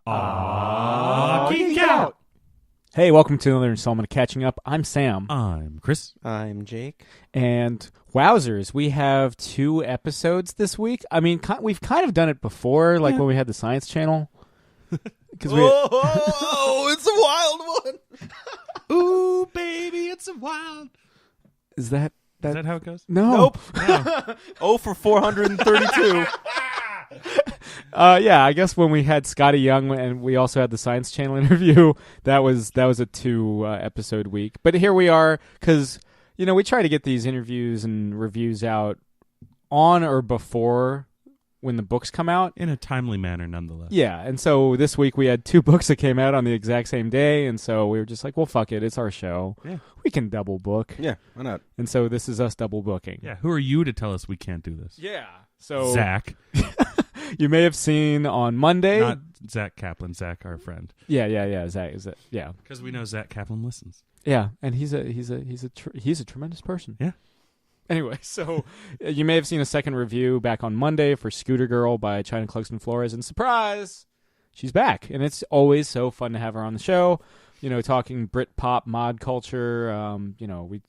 Geek Out! Hey, welcome to another installment of Catching Up. I'm Sam. I'm Chris. I'm Jake. And wowzers, we have 2 episodes this week. I mean, we've kind of done it before, like when we had the Science Channel. Oh, it's a wild one. Ooh, baby, it's a wild. Is that how it goes? No. Nope. Oh for 432. Yeah, I guess when we had Scotty Young and we also had the Science Channel interview, that was a 2 episode week. But here we are because we try to get these interviews and reviews out on or before when the books come out in a timely manner, nonetheless. Yeah, and so this week we had 2 books that came out on the exact same day, and so we were just like, well, fuck it, it's our show. Yeah, we can double book. Yeah, why not? And so this is us double booking. Yeah, who are you to tell us we can't do this? Yeah, so Zach. You may have seen on Monday. Not Zach Kaplan. Zach, our friend. Yeah. Zach is it? Yeah, because we know Zach Kaplan listens. Yeah, and he's a tremendous person. Yeah. Anyway, so you may have seen a second review back on Monday for Scooter Girl by Chynna Clugston Flores, and surprise, she's back, and it's always so fun to have her on the show. Talking Britpop mod culture.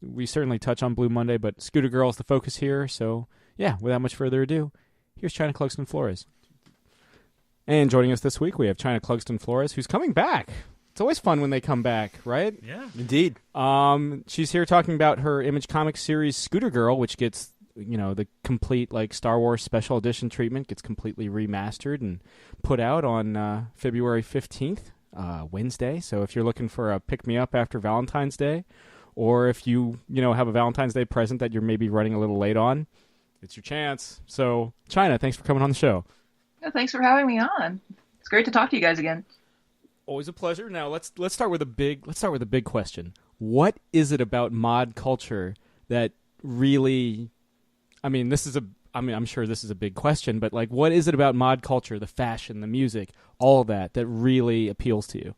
We certainly touch on Blue Monday, but Scooter Girl is the focus here. So yeah, without much further ado, here's Chynna Clugston Flores. And joining us this week, we have Chynna Clugston Flores, who's coming back. It's always fun when they come back, right? Yeah. Indeed. She's here talking about her Image Comics series Scooter Girl, which gets, the complete Star Wars special edition treatment, gets completely remastered and put out on February 15th, Wednesday. So if you're looking for a pick-me-up after Valentine's Day, or if you have a Valentine's Day present that you're maybe running a little late on, it's your chance. So, Chynna, thanks for coming on the show. Yeah, thanks for having me on. It's great to talk to you guys again. Always a pleasure. Now let's start with a big question. What is it about mod culture that really? I'm sure this is a big question, but what is it about mod culture, the fashion, the music, all that really appeals to you?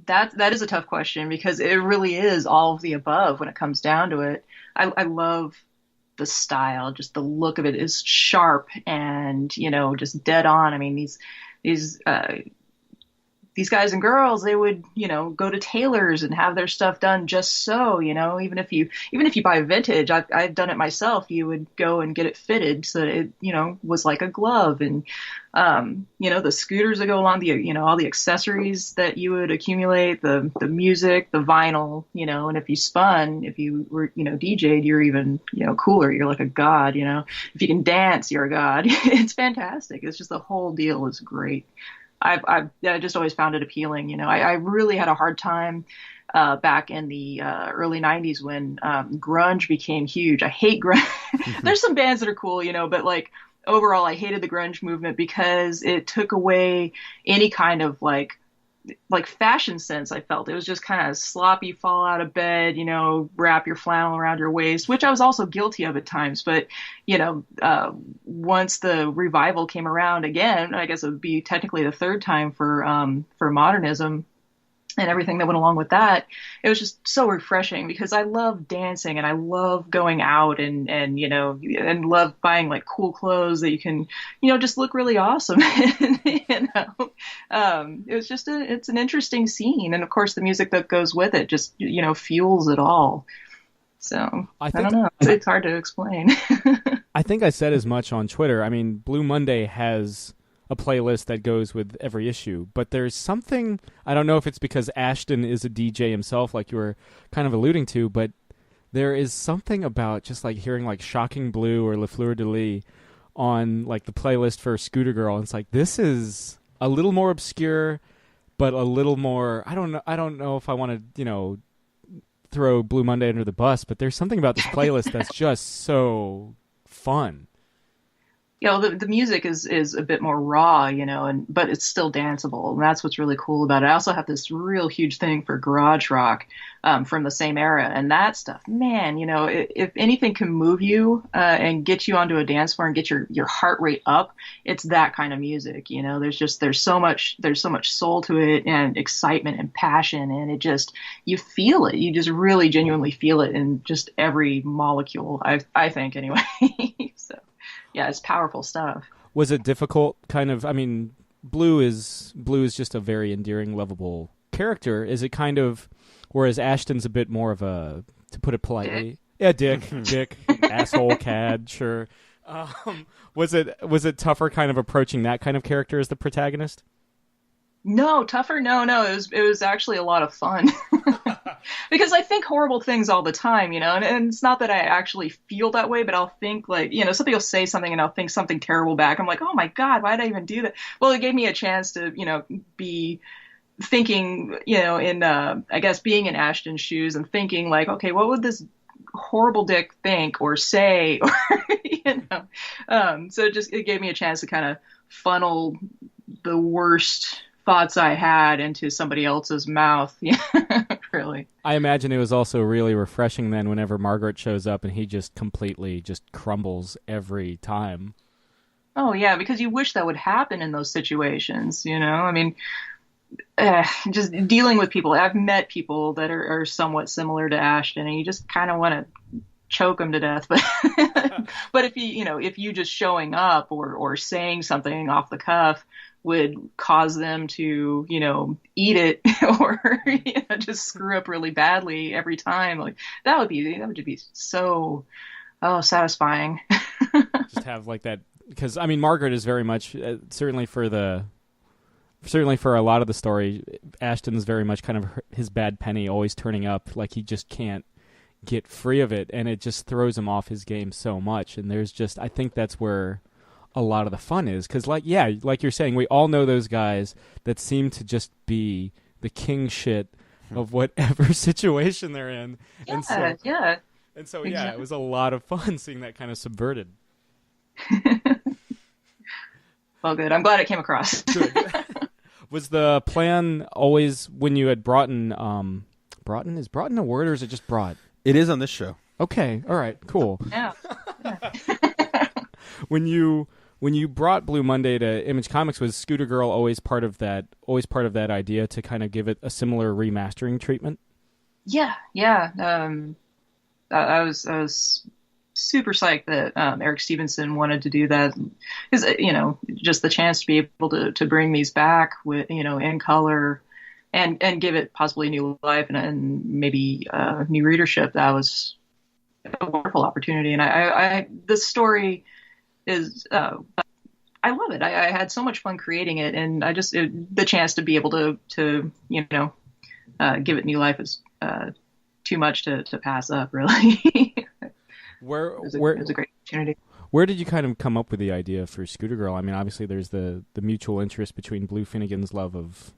That is a tough question because it really is all of the above when it comes down to it. I love the style, just the look of it is sharp and just dead on. I mean these guys and girls, they would, go to tailors and have their stuff done just so, even if you buy vintage, I've done it myself. You would go and get it fitted so that it, was like a glove. And, the scooters that go along, all the accessories that you would accumulate, the music, the vinyl, and if you were, DJ'd, you're even, cooler. You're like a god, if you can dance, you're a god. It's fantastic. It's just the whole deal is great. I just always found it appealing. I really had a hard time back in the early 90s when grunge became huge. I hate grunge. There's some bands that are cool, but overall I hated the grunge movement because it took away any kind of like fashion sense. I felt it was just kind of sloppy, fall out of bed, wrap your flannel around your waist, which I was also guilty of at times. But, once the revival came around again, I guess it would be technically the third time for modernism and everything that went along with that. It was just so refreshing because I love dancing and I love going out and love buying cool clothes that you can, just look really awesome. It's an interesting scene. And of course the music that goes with it just, fuels it all. So I don't know. It's hard to explain. I think I said as much on Twitter. I mean, Blue Monday has a playlist that goes with every issue, but there's something, I don't know if it's because Ashton is a DJ himself, like you were kind of alluding to, but there is something about just hearing Shocking Blue or Le Fleur de Lis on the playlist for Scooter Girl. And it's this is a little more obscure, but a little more, I don't know if I want to, throw Blue Monday under the bus, but there's something about this playlist that's just so fun. The music is a bit more raw, but it's still danceable. And that's what's really cool about it. I also have this real huge thing for garage rock from the same era. And that stuff, man, if anything can move you and get you onto a dance floor and get your heart rate up, it's that kind of music. There's so much soul to it and excitement and passion. And it just, you feel it. You just really genuinely feel it in just every molecule, I think anyway. So. Yeah, it's powerful stuff. Was it difficult Blue is just a very endearing, lovable character. Is it kind of, whereas Ashton's a bit more of a, to put it politely, dick, asshole, cad, sure. Was it tougher kind of approaching that kind of character as the protagonist? No, tougher. No. It was actually a lot of fun because I think horrible things all the time, and it's not that I actually feel that way, but I'll think like, somebody will say something and I'll think something terrible back. I'm like, oh my God, why did I even do that? Well, it gave me a chance to, be thinking, in, I guess being in Ashton's shoes and thinking like, okay, what would this horrible dick think or say, or, so it gave me a chance to kind of funnel the worst thoughts I had into somebody else's mouth. Really. I imagine it was also really refreshing then whenever Margaret shows up and he just completely just crumbles every time. Oh yeah, because you wish that would happen in those situations, I mean, just dealing with people. I've met people that are somewhat similar to Ashton, and you just kind of want to choke them to death. But but if you just showing up or saying something off the cuff would cause them to, eat it or just screw up really badly every time, like that would be so satisfying. Just have like that, because I mean Margaret is very much certainly for a lot of the story, Ashton's very much kind of his bad penny, always turning up, like he just can't get free of it, and it just throws him off his game so much. And I think that's where a lot of the fun is, because like you're saying, we all know those guys that seem to just be the king shit of whatever situation they're in. Yeah, And so it was a lot of fun seeing that kind of subverted. Well, good. I'm glad it came across. Good. Was the plan always, when you had Broughton, is Broughton a word or is it just brought? It is on this show. Okay, all right, cool. Yeah. When you brought Blue Monday to Image Comics, was Scooter Girl always part of that idea to kind of give it a similar remastering treatment? Yeah. I was super psyched that Eric Stevenson wanted to do that, because just the chance to be able to bring these back with in color and give it possibly new life and maybe new readership. That was a wonderful opportunity, and I this story is I love it. I had so much fun creating it, and the chance to be able to give it new life is too much to pass up, really. It was a great opportunity. Where did you kind of come up with the idea for Scooter Girl? I mean, obviously there's the mutual interest between Blue Finnegan's love of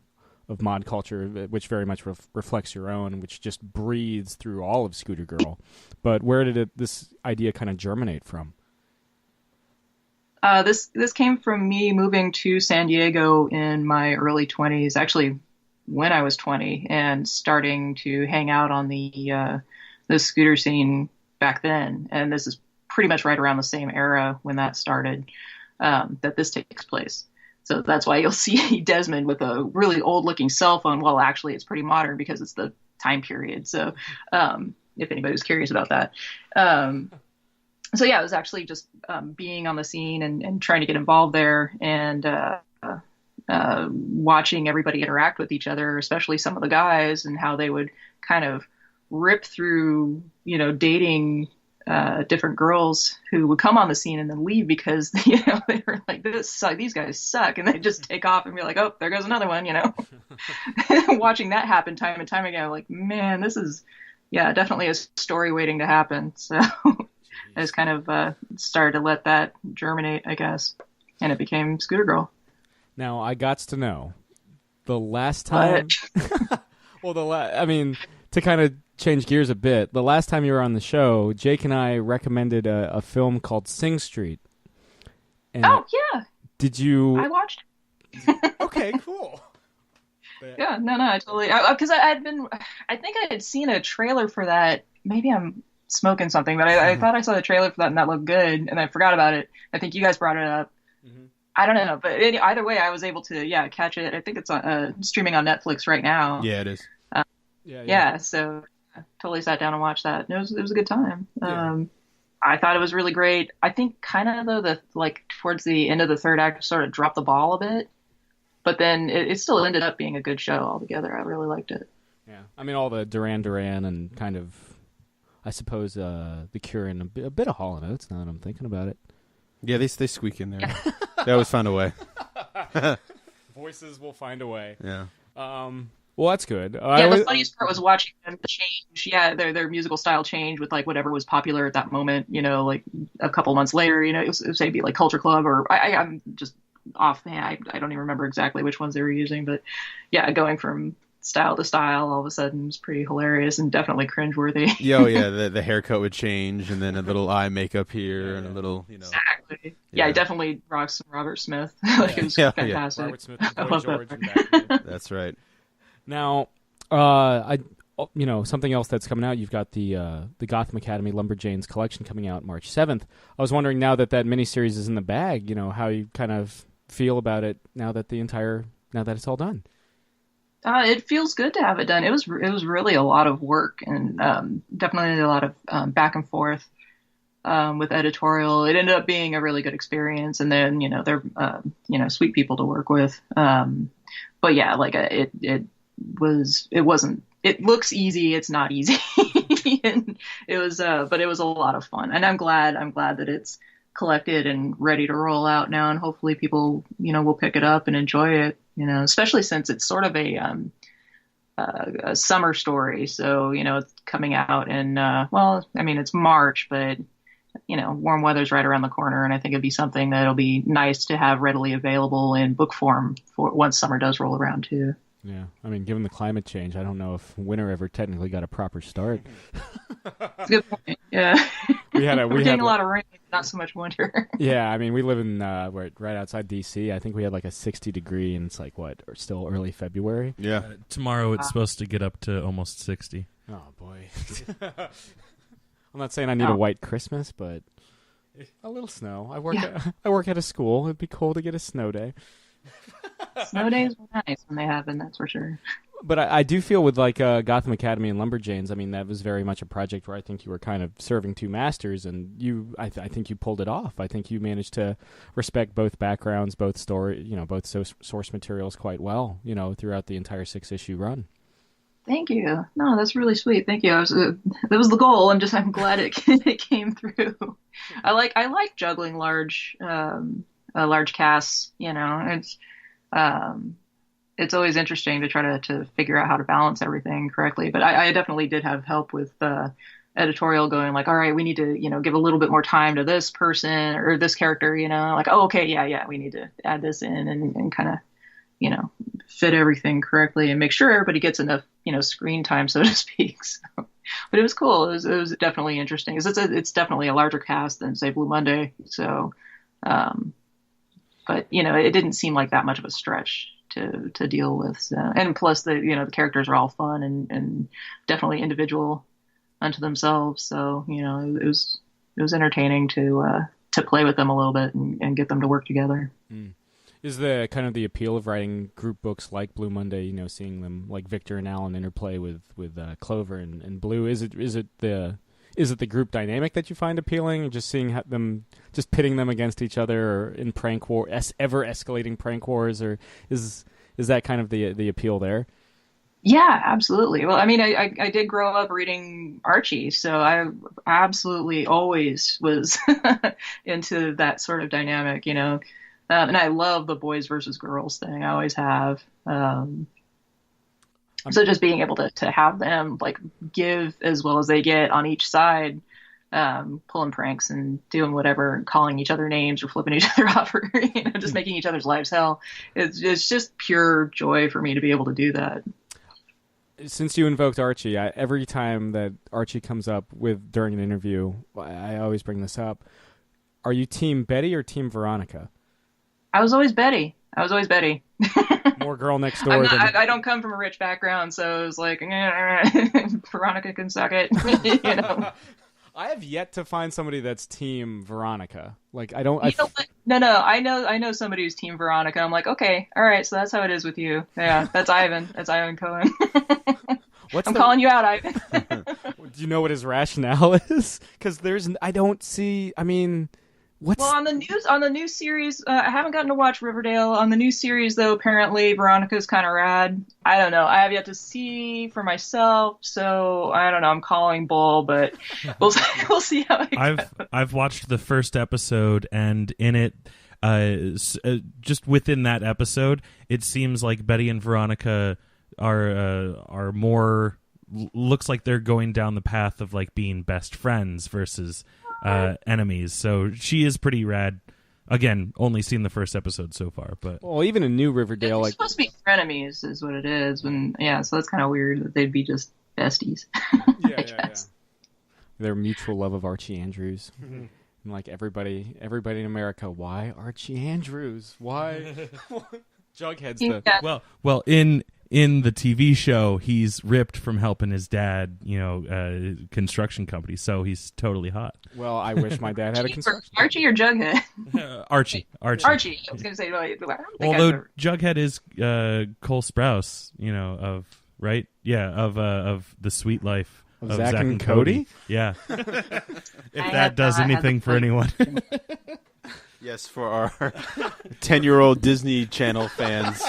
mod culture, which very much reflects your own, which just breathes through all of Scooter Girl. But where did this idea kind of germinate from? This came from me moving to San Diego in my early 20s, actually when I was 20, and starting to hang out on the scooter scene back then. And this is pretty much right around the same era when that started, that this takes place. So that's why you'll see Desmond with a really old looking cell phone. Well, actually it's pretty modern because it's the time period. So, if anybody's curious about that. So yeah, it was actually just, being on the scene and trying to get involved there, and, watching everybody interact with each other, especially some of the guys, and how they would kind of rip through, dating different girls who would come on the scene and then leave because they were like, these guys suck, and they just take off and be like, oh, there goes another one. Watching that happen time and time again, I'm like, man, this is definitely a story waiting to happen. So I just kind of started to let that germinate, I guess, and it became Scooter Girl. Now I got to know the last time. To kind of change gears a bit, the last time you were on the show, Jake and I recommended a film called Sing Street. And oh yeah. Did you? I watched. Okay, cool. Yeah, no, I totally. Because I think I had seen a trailer for that. Maybe I'm smoking something, but I thought I saw the trailer for that and that looked good, and I forgot about it. I think you guys brought it up. Mm-hmm. I don't know, but either way, I was able to catch it. I think it's streaming on Netflix right now. Yeah, it is. So I totally sat down and watched that. It was a good time. Yeah. I thought it was really great. I think kind of though towards the end of the third act sort of dropped the ball a bit. But then it still ended up being a good show altogether. I really liked it. Yeah, I mean all the Duran Duran and kind of, I suppose, The Cure and a bit of Hall & Oates. Now that I'm thinking about it, Yeah, they squeak in there. They always find a way. voices will find a way. Yeah. Well, that's good. The funniest part was watching them change. Yeah, their musical style change with like whatever was popular at that moment. You know, like a couple months later, you know, it was say be like Culture Club or I'm just offhand. I don't even remember exactly which ones they were using, but yeah, going from style to style all of a sudden was pretty hilarious and definitely cringeworthy. Yeah, the haircut would change, and then a little eye makeup here, and a little, you know. Exactly. Yeah, I definitely rocked some Robert Smith. Like it was fantastic. Robert Smith, and Boy George, and back. That's right. Now, something else that's coming out. You've got the Gotham Academy Lumberjanes collection coming out March 7th. I was wondering, now that miniseries is in the bag, you know, how you kind of feel about it now that it's all done. It feels good to have it done. It was really a lot of work and definitely a lot of back and forth with editorial. It ended up being a really good experience, and then they're sweet people to work with. But yeah, like it wasn't. It looks easy. It's not easy. And it was, but it was a lot of fun, and I'm glad that it's collected and ready to roll out now, and hopefully people, you know, will pick it up and enjoy it. You know, especially since it's sort of a summer story. So, you know, it's coming out in, it's March, but, you know, warm weather's right around the corner. And I think it'd be something that'll be nice to have readily available in book form for once summer does roll around too. Yeah. I mean, given the climate change, I don't know if winter ever technically got a proper start. That's a good point. Yeah. We're getting a lot of rain, not so much winter. Yeah, I mean, we live in we're right outside D.C. I think we had like a 60-degree, and it's like still early February. Yeah. Tomorrow it's supposed to get up to almost 60. Oh boy. I'm not saying I need a white Christmas, but a little snow. I work at a school. It'd be cool to get a snow day. Snow days were nice when they happen, that's for sure. But I do feel with like Gotham Academy and Lumberjanes, I mean, that was very much a project where I think you were kind of serving two masters, and I think you pulled it off. I think you managed to respect both backgrounds, both story, you know, both source materials quite well, you know, throughout the entire 6-issue run. Thank you. No, that's really sweet. Thank you. That was the goal. I'm glad it came through. I like juggling large casts. You know, it's always interesting to try to figure out how to balance everything correctly. But I definitely did have help with editorial going like, all right, we need to, you know, give a little bit more time to this person or this character, you know, like, oh, okay, yeah, we need to add this in and kind of, you know, fit everything correctly and make sure everybody gets enough, you know, screen time, so to speak. So, but it was cool. It was definitely interesting. It's definitely a larger cast than, say, Blue Monday. So, but, you know, it didn't seem like that much of a stretch to deal with. So, and plus the characters are all fun and definitely individual unto themselves. So, you know, it was entertaining to play with them a little bit and get them to work together. Mm. Is the kind of the appeal of writing group books like Blue Monday, you know, seeing them like Victor and Alan interplay with Clover and Blue, is it the group dynamic that you find appealing? Just seeing them, just pitting them against each other, or in prank war, ever escalating prank wars, or is that kind of the appeal there? Yeah, absolutely. Well, I mean, I did grow up reading Archie, so I absolutely always was into that sort of dynamic, you know. And I love the boys versus girls thing. I always have. So just being able to have them like give as well as they get on each side, pulling pranks and doing whatever, and calling each other names or flipping each other off, or just making each other's lives hell. It's just pure joy for me to be able to do that. Since you invoked Archie, every time that Archie comes up during an interview, I always bring this up. Are you Team Betty or Team Veronica? I was always Betty. More girl next door. I don't come from a rich background, so it was like, Veronica can suck it. You know? I have yet to find somebody that's Team Veronica. Like, I don't. No. I know somebody who's Team Veronica. I'm like, okay, all right, so that's how it is with you. Yeah, that's Ivan. That's Ivan Cohen. I'm calling you out, Ivan. Do you know what his rationale is? Because I don't see. I mean, What's Well, on the new series, I haven't gotten to watch Riverdale. On the new series, though, apparently Veronica's kind of rad. I don't know. I have yet to see for myself, so I don't know. I'm calling bull, but we'll see how it goes. I've watched the first episode, and in it, just within that episode, it seems like Betty and Veronica are more. Looks like they're going down the path of like being best friends versus enemies. So she is pretty rad. Again, only seen the first episode so far, but well, even a new Riverdale, They're like supposed to be frenemies, is what it is. So that's kind of weird that they'd be just besties. yeah. Their mutual love of Archie Andrews. And like everybody in America, why Archie Andrews? Why? Jughead's the Yeah. well in the TV show, he's ripped from helping his dad, construction company, so he's totally hot. well. I wish my dad had a construction. Archie or Jughead? Archie. Archie. I was going to say, I don't think Although Jughead is Cole Sprouse, of right, of the Sweet Life Of Zack and Cody? Yeah, if that does anything for anyone. Yes, for our 10-year-old Disney Channel fans,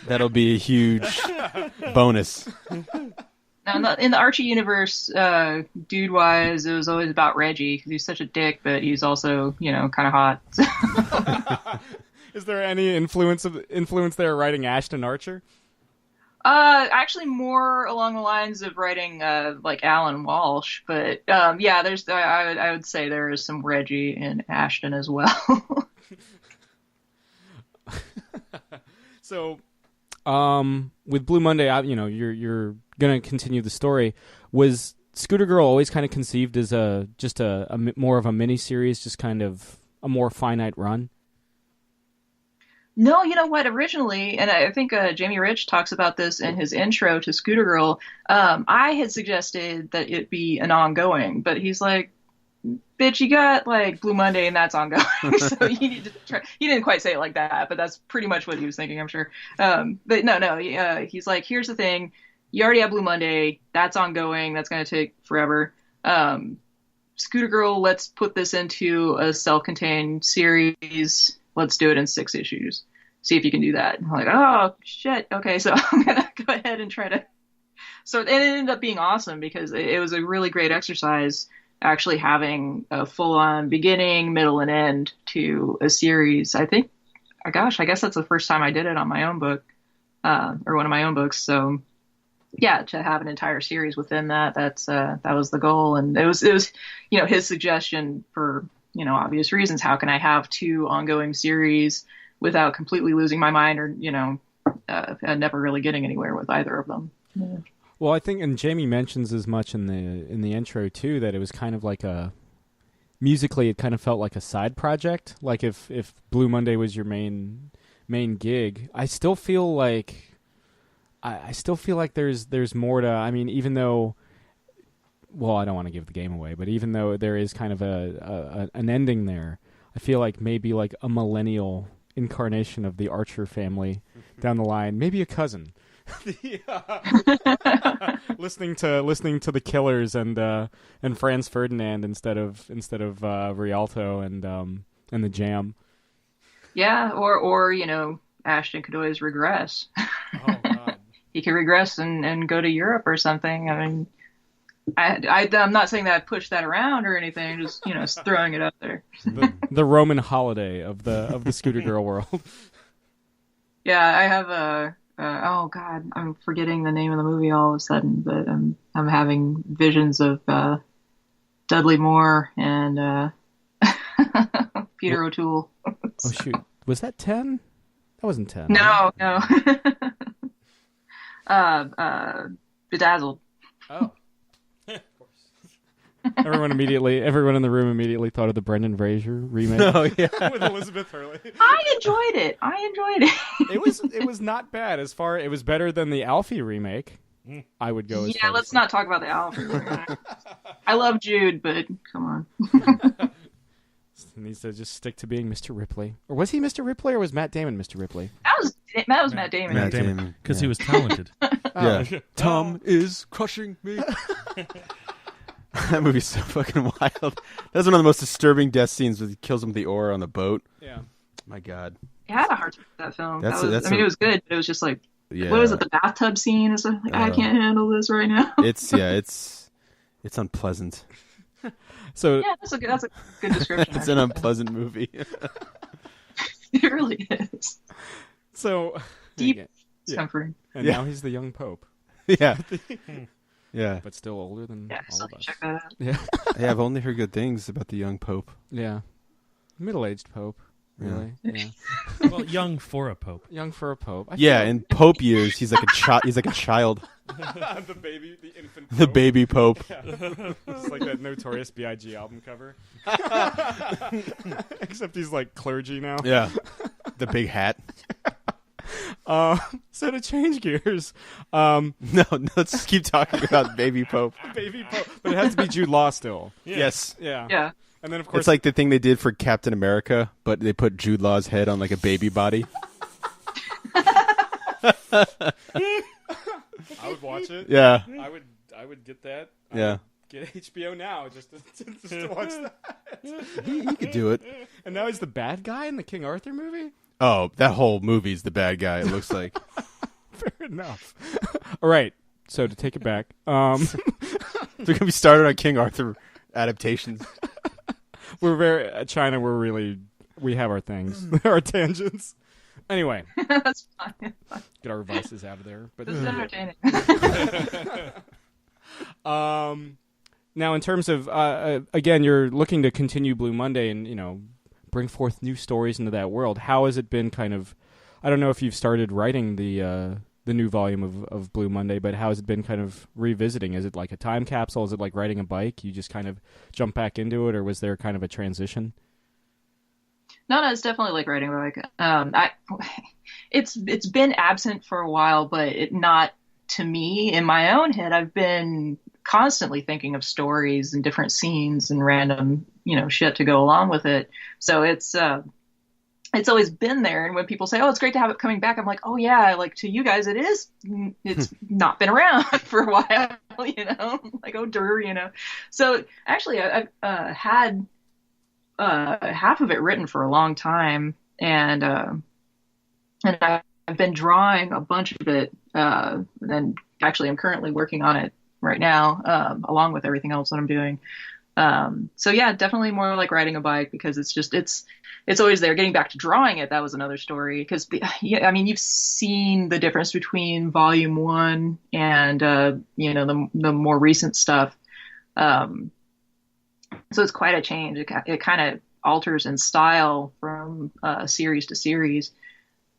that'll be a huge bonus. Now, in the Archie universe, dude-wise, it was always about Reggie because he's such a dick, but he's also, kind of hot. Is there any influence there writing Ashton Archer? Actually, more along the lines of writing like Alan Walsh, but there's I would say there is some Reggie and Ashton as well. So, with Blue Monday, you're gonna continue the story. Was Scooter Girl always kind of conceived as just a more of a mini series, just kind of a more finite run? No, you know what? Originally, and I think Jamie Rich talks about this in his intro to Scooter Girl, I had suggested that it be an ongoing, but he's like, bitch, you got like Blue Monday and that's ongoing, so you need to try. He didn't quite say it like that, but that's pretty much what he was thinking, I'm sure. But no, he's like, here's the thing. You already have Blue Monday. That's ongoing. That's going to take forever. Scooter Girl, let's put this into a self-contained series. Let's do it in 6 issues. See if you can do that. And I'm like, oh, shit. Okay, so I'm going to go ahead and try to... So it ended up being awesome because it was a really great exercise actually having a full-on beginning, middle, and end to a series. I think, I guess that's the first time I did it on my own book, or one of my own books. So, yeah, to have an entire series within that was the goal. And it was his suggestion for... obvious reasons. How can I have 2 ongoing series without completely losing my mind or, never really getting anywhere with either of them? Yeah. Well, I think, and Jamie mentions as much in the intro too, that it was kind of like musically, it kind of felt like a side project. Like if Blue Monday was your main gig, I still feel like there's more to. I mean, even though. Well, I don't want to give the game away, but even though there is kind of an ending there, I feel like maybe like a millennial incarnation of the Archer family down the line, maybe a cousin, listening to the Killers and Franz Ferdinand instead of Rialto and the Jam. Yeah, or Ashton could always regress. Oh God, he could regress and go to Europe or something. I mean. I'm not saying that I pushed that around or anything, just throwing it up there. the Roman holiday of the Scooter Girl world. Yeah, I have oh God, I'm forgetting the name of the movie all of a sudden, but I'm having visions of Dudley Moore and Peter O'Toole. Oh shoot, was that 10? That wasn't 10. No. Bedazzled. Oh. Everyone in the room immediately thought of the Brendan Fraser remake. Oh yeah, with Elizabeth Hurley. I enjoyed it. It was not bad. It was better than the Alfie remake. I would go. Yeah, let's not talk about the Alfie remake. I love Jude, but come on. He needs to just stick to being Mr. Ripley. Or was he Mr. Ripley, or was Matt Damon Mr. Ripley? That was Matt Damon. Matt Damon, because he was talented. Yeah. Tom is crushing me. That movie's so fucking wild. That's one of the most disturbing death scenes where he kills him with the oar on the boat. Yeah. My God. I had a hard time with that film. That's it was good, but it was just like, Yeah. what was it, the bathtub scene? Is like, I can't handle this right now. It's unpleasant. So Yeah, that's a good description. It's an unpleasant movie. It really is. so Deep, yeah. discomforting. And now he's the young pope, Yeah. Yeah. but still older than Yeah, all so of us. check that out. Yeah. Hey, I've only heard good things about the young pope. Yeah. Middle-aged pope, really. Yeah. Well, young for a pope. Young for a pope. I Yeah, feel- in pope years, he's like a child. He's like a child. the infant The baby pope. It's like that Notorious B.I.G. album cover. Except he's like clergy now. Yeah. The big hat. So to change gears, No, let's just keep talking about baby pope. baby pope, but it has to be Jude Law still. Yes. Yeah. Yeah. And then of course, It's like the thing they did for Captain America, but they put Jude Law's head on like a baby body. I would watch it. Yeah. I would get that. Yeah. Get HBO now just to watch that. He could do it. And now he's the bad guy in the King Arthur movie. Oh, that whole movie's the bad guy, it looks like. Fair enough. All right. So to take it back, They're going to be started on King Arthur adaptations. we're very China. We have our things, our tangents. Anyway, That's fine. get our vices out of there. But This is entertaining. now, in terms of again, you're looking to continue Blue Monday and bring forth new stories into that world. How has it been? Kind of, I don't know if you've started writing the new volume of Blue Monday, but how has it been? Kind of revisiting. Is it like a time capsule? Is it like riding a bike? You just kind of jump back into it, or was there kind of a transition? No, it's definitely like writing like it's been absent for a while, but not to me. In my own head, I've been constantly thinking of stories and different scenes and random shit to go along with it. So it's always been there. And when people say, "Oh, it's great to have it coming back," I'm like, "Oh yeah, like to you guys, it is. It's not been around for a while, like oh dur. So actually, I've had half of it written for a long time, and I've been drawing a bunch of it, and actually I'm currently working on it right now, along with everything else that I'm doing. So yeah, definitely more like riding a bike, because it's always there. Getting back to drawing it, that was another story, because you've seen the difference between volume 1 and the more recent stuff. So it's quite a change. It kind of alters in style from series to series,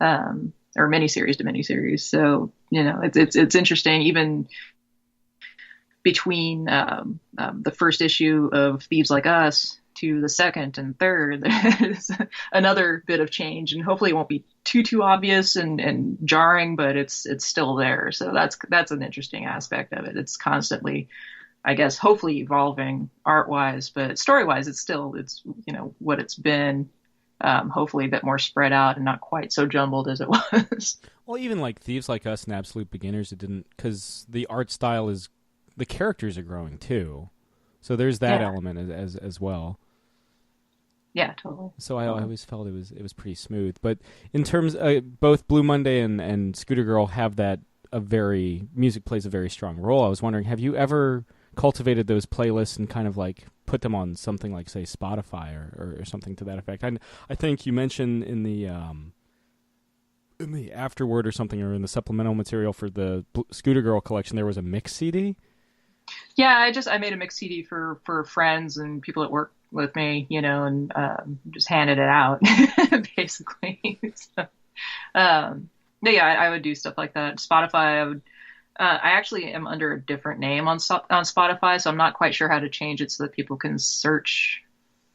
or miniseries to miniseries. So it's interesting, even between the first issue of Thieves Like Us to the second and third. There's another bit of change, and hopefully it won't be too obvious and jarring, but it's still there. So that's an interesting aspect of it. It's constantly, I guess, hopefully evolving art-wise, but story-wise, it's what it's been. Hopefully a bit more spread out and not quite so jumbled as it was. Well, even like Thieves Like Us and Absolute Beginners, it didn't, because the art style is, the characters are growing too, so there's that element as well. Yeah, totally. So I always felt it was pretty smooth. But in terms, both Blue Monday and Scooter Girl have music plays a very strong role. I was wondering, have you ever cultivated those playlists and kind of like put them on something like, say, Spotify or something to that effect? I think you mentioned in the afterword or something, or in the supplemental material for the Scooter Girl collection, there was a mix CD. Yeah, I made a mix CD for friends and people that work with me, and just handed it out basically. So, yeah, I would do stuff like that. Spotify, I actually am under a different name on Spotify, so I'm not quite sure how to change it so that people can search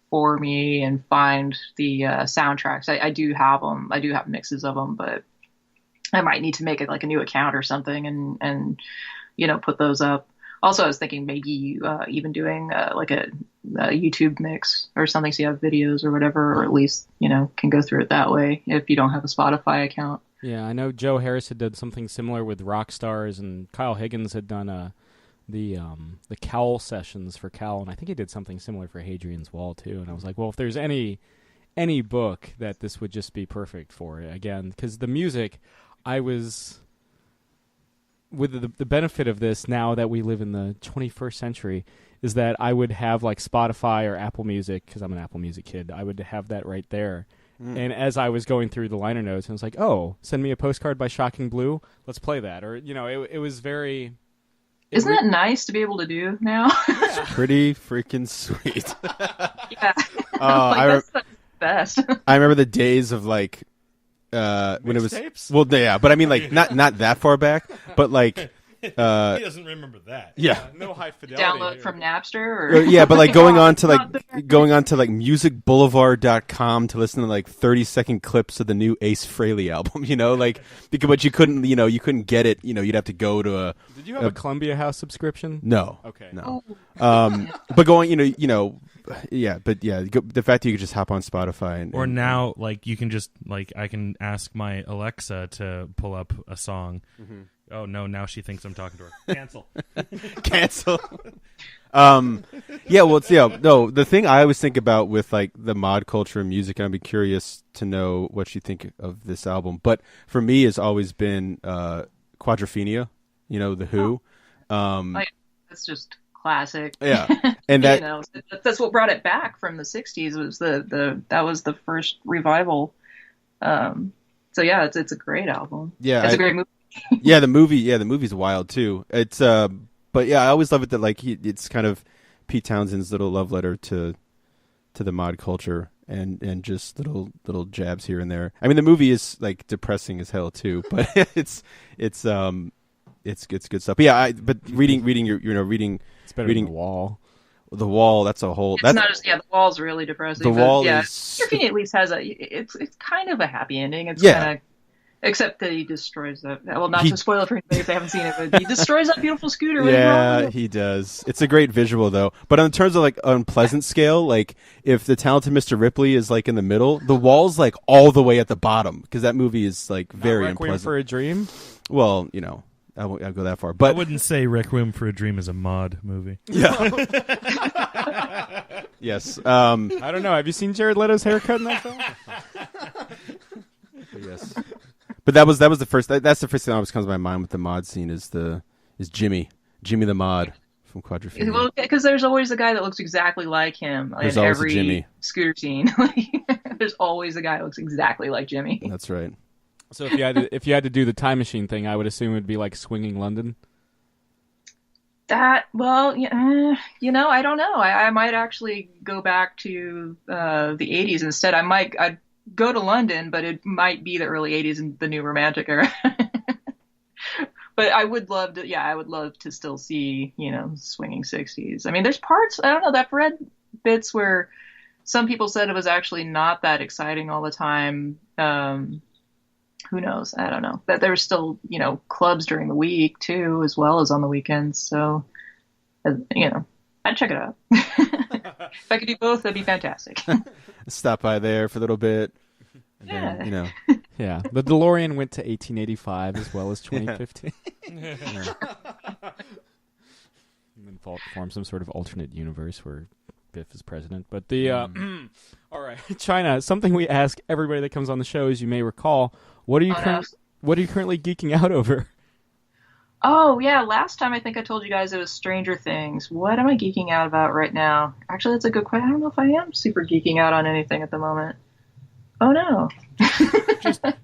for me and find the soundtracks. I do have them. I do have mixes of them, but I might need to make it like a new account or something and put those up. Also, I was thinking maybe even doing like a YouTube mix or something, so you have videos or whatever, or at least can go through it that way if you don't have a Spotify account. Yeah, I know Joe Harris had done something similar with Rock Stars, and Kyle Higgins had done a the Cowl sessions for Cowl, and I think he did something similar for Hadrian's Wall too. And I was like, well, if there's any book that this would just be perfect for it, again, because the music, I was with the benefit of this now that we live in the 21st century is that I would have like Spotify or Apple Music, because I'm an Apple Music kid. I would have that right there. And as I was going through the liner notes, I was like, oh, send me a postcard by Shocking Blue. Let's play that. Or, it was very... Isn't that nice to be able to do now? It's pretty freaking sweet. Yeah. That's the best. I remember the days of like when it was Mixtapes? well, yeah, but I mean like not that far back, but like he doesn't remember that. yeah. No high fidelity. Download here. from Napster or Yeah, but like going on to Not like musicboulevard.com to listen to like 30-second clips of the new Ace Frehley album, but you couldn't get it, you'd have to go to a Did you have a Columbia House subscription? no. Okay. No. But going, the fact that you could just hop on Spotify and Or now, like, you can just, like, I can ask my Alexa to pull up a song. Mm-hmm. Oh, no, now she thinks I'm talking to her. Cancel. cancel. The thing I always think about with like the mod culture and music, and I'd be curious to know what you think of this album. But for me, has always been Quadrophenia. The Who. that's just classic. Yeah, and that that's what brought it back from the '60s. Was that was the first revival. So yeah, it's a great album. Yeah, it's a great movie. the movie's wild too. It's but yeah, I always love it that like it's kind of Pete Townshend's little love letter to the mod culture and just little jabs here and there. I mean, the movie is like depressing as hell too, but it's good stuff. But yeah, but reading reading It's better reading than The Wall. The Wall. That's a whole. It's not just the Wall's really depressing. The Wall yeah, is. Quadrophenia at least has it's kind of a happy ending. It's Yeah. kind of. Except that he destroys that. Well, not to spoil it for anybody if they haven't seen it, but he destroys that beautiful scooter. Yeah, he does. It's a great visual though. But in terms of like unpleasant scale, like if the Talented Mr. Ripley is like in the middle, The Wall's like all the way at the bottom because that movie is like very Not Requiem unpleasant. for a Dream? Well, I won't go that far, but I wouldn't say Requiem for a Dream is a mod movie. yeah. Yes. I don't know. Have you seen Jared Leto's haircut in that film? Yes. But that was the first. That's the first thing that always comes to my mind with the mod scene is Jimmy the mod from Quadrophenia. Well, because there's always a guy that looks exactly like him There's in always a every Jimmy. scooter scene. There's always a guy that looks exactly like Jimmy. That's right. So if you had to do the time machine thing, I would assume it would be like Swinging London. I don't know. I might actually go back to the 80s instead. I'd go to London, but it might be the early 80s and the New Romantic era. But I would love to still see, swinging 60s. I mean, there's parts, I don't know, I've read bits where some people said it was actually not that exciting all the time. Who knows? I don't know. That there were still, clubs during the week too, as well as on the weekends. So, I'd check it out. If I could do both, that'd be fantastic. Stop by there for a little bit. And Yeah. then, Yeah, the DeLorean went to 1885 as well as 2015. Yeah. And then form some sort of alternate universe where Biff is president. But the all right, Chynna. Something we ask everybody that comes on the show, as you may recall, what are you currently geeking out over? Oh, yeah. Last time I think I told you guys it was Stranger Things. What am I geeking out about right now? Actually, that's a good question. I don't know if I am super geeking out on anything at the moment. Oh, no.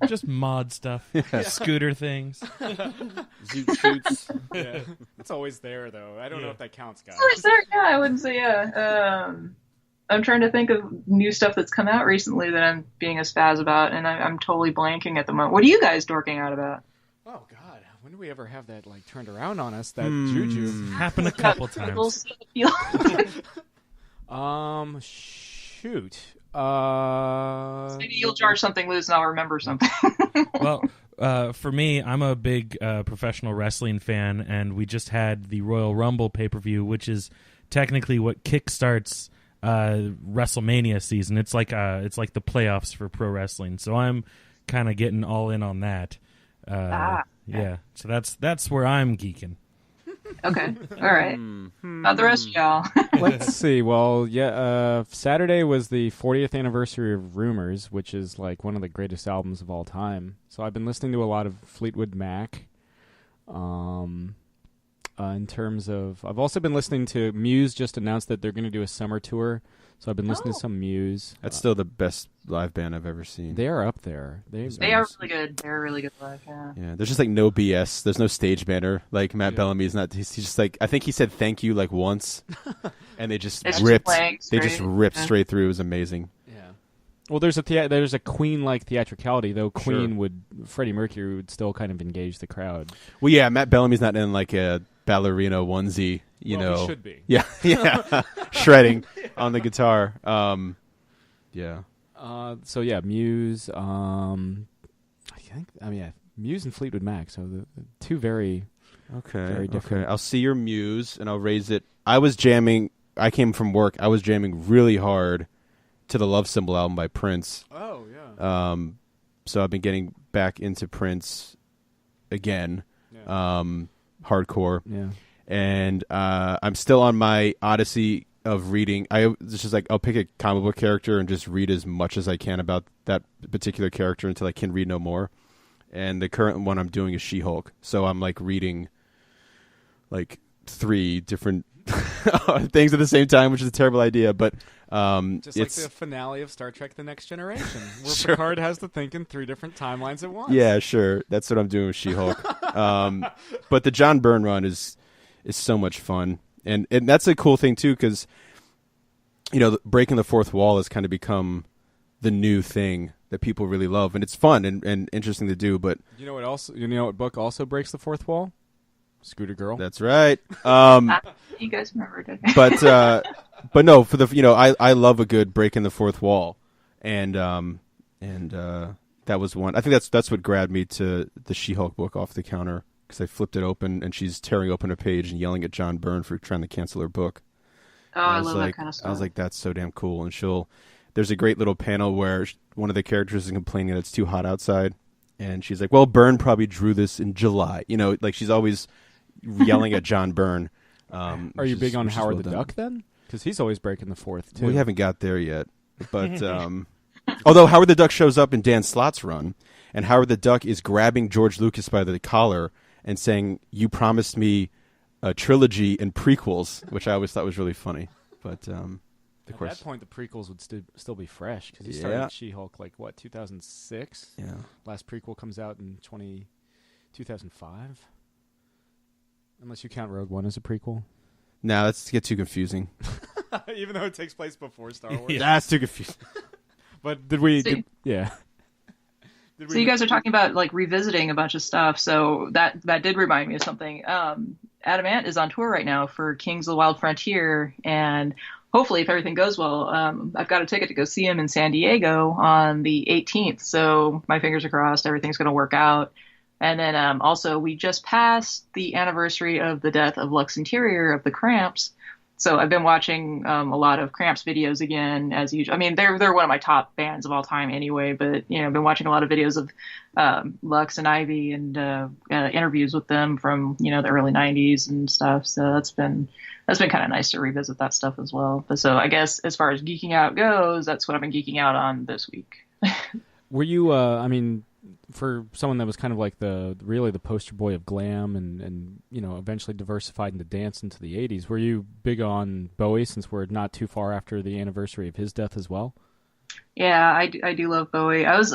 just mod stuff. Scooter things. Zoot shoots. Yeah, it's always there though. I don't know if that counts, guys. Oh, is there? Yeah, I wouldn't say yeah. I'm trying to think of new stuff that's come out recently that I'm being a spaz about, and I'm totally blanking at the moment. What are you guys dorking out about? Oh God, when do we ever have that like turned around on us? That juju. Happened a couple times. Shoot. Maybe you'll jar something loose and I'll remember something. Well, for me, I'm a big professional wrestling fan, and we just had the Royal Rumble pay-per-view, which is technically what kickstarts WrestleMania season. It's like the playoffs for pro wrestling. So I'm kind of getting all in on that. Yeah, so that's where I'm geeking. Okay. All right. About the rest of y'all. Let's see. Well, Saturday was the 40th anniversary of Rumors, which is like one of the greatest albums of all time. So I've been listening to a lot of Fleetwood Mac. In terms of, I've also been listening to Muse. Just announced that they're going to do a summer tour. So I've been listening to some Muse. That's still the best live band I've ever seen. They are up there. They are really good. They're really good live. Yeah, there's just like no BS. There's no stage banner. Like Matt Bellamy's not. He's just like, I think he said thank you like once, and they just ripped. They just ripped straight through. It was amazing. Yeah. Well, there's a Queen-like theatricality, though. Freddie Mercury would still kind of engage the crowd. Well, yeah, Matt Bellamy's not in like a ballerina onesie. You know, he should be. Yeah, shredding on the guitar. Yeah. So yeah, Muse. Muse and Fleetwood Mac. So the two very different. Okay, I'll see your Muse and I'll raise it. I was jamming. I came from work. I was jamming really hard to the Love Symbol album by Prince. Oh yeah. So I've been getting back into Prince again. Yeah. Hardcore. Yeah. And I'm still on my odyssey of reading. It's just like I'll pick a comic book character and just read as much as I can about that particular character until I can read no more. And the current one I'm doing is She-Hulk. So I'm like reading like 3 different things at the same time, which is a terrible idea. But just like the finale of Star Trek: The Next Generation, where Picard has to think in 3 different timelines at once. Yeah, sure. That's what I'm doing with She-Hulk. But the John Byrne run is so much fun. And that's a cool thing, too, because, you know, breaking the fourth wall has kind of become the new thing that people really love. And it's fun and interesting to do. But you know what book also breaks the fourth wall? Scooter Girl. That's right. You guys remembered it. But no, for the, you know, I love a good breaking the fourth wall. And that was one. I think that's what grabbed me to the She-Hulk book off the counter. Because I flipped it open, and she's tearing open a page and yelling at John Byrne for trying to cancel her book. Oh, I love that kind of stuff. I was like, that's so damn cool. And there's a great little panel where one of the characters is complaining that it's too hot outside. And she's like, well, Byrne probably drew this in July. You know, like she's always yelling at John Byrne. Are you big on Howard the Duck, then? Because he's always breaking the fourth, too. We haven't got there yet. But although Howard the Duck shows up in Dan Slott's run, and Howard the Duck is grabbing George Lucas by the collar and saying, you promised me a trilogy and prequels, which I always thought was really funny. But of course, at that point, the prequels would still be fresh, because he started She-Hulk, 2006? Yeah. Last prequel comes out in 2005? Unless you count Rogue One as a prequel. Nah, that's get too confusing. Even though it takes place before Star Wars. Yeah. That's too confusing. But did we... So you guys are talking about revisiting a bunch of stuff. So that did remind me of something. Adam Ant is on tour right now for Kings of the Wild Frontier, and hopefully, if everything goes well, I've got a ticket to go see him in San Diego on the 18th. So my fingers are crossed, everything's going to work out. And then also, we just passed the anniversary of the death of Lux Interior of the Cramps. So I've been watching a lot of Cramps videos again, as usual. I mean, they're one of my top bands of all time anyway, but, you know, I've been watching a lot of videos of Lux and Ivy and interviews with them from, you know, the early 90s and stuff. So that's been kind of nice to revisit that stuff as well. But so I guess as far as geeking out goes, that's what I've been geeking out on this week. Were you, for someone that was kind of like the poster boy of glam and you know, eventually diversified into dance into the 80s, were you big on Bowie, since we're not too far after the anniversary of his death as well? Yeah, I do love Bowie. I was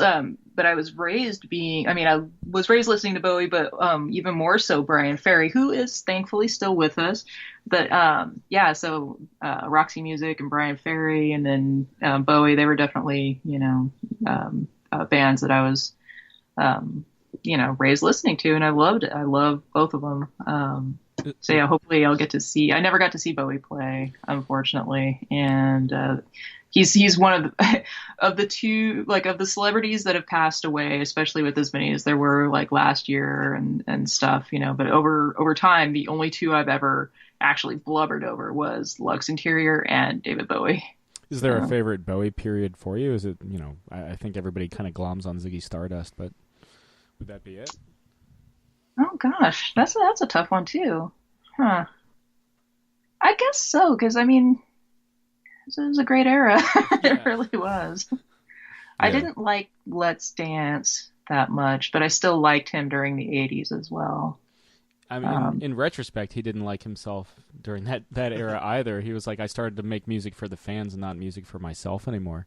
raised listening to Bowie, but even more so Brian Ferry, who is thankfully still with us. But so Roxy Music and Brian Ferry, and then Bowie, they were definitely, you know, bands that I was raised listening to, and I loved it. I love both of them. So yeah, hopefully I'll get to see. I never got to see Bowie play, unfortunately, and he's one of the two, of the celebrities that have passed away, especially with as many as there were last year and stuff, you know. But over time, the only two I've ever actually blubbered over was Lux Interior and David Bowie. Is there a favorite Bowie period for you? Is it, you know, I think everybody kind of gloms on Ziggy Stardust, but would that be it? Oh gosh, that's a tough one too. Huh. I guess so, because I mean, it was a great era. It Yeah. really was. I Yeah. didn't like Let's Dance that much, but I still liked him during the 80s as well. I mean, Um, in retrospect, he didn't like himself during that era either. He was like, I started to make music for the fans and not music for myself anymore.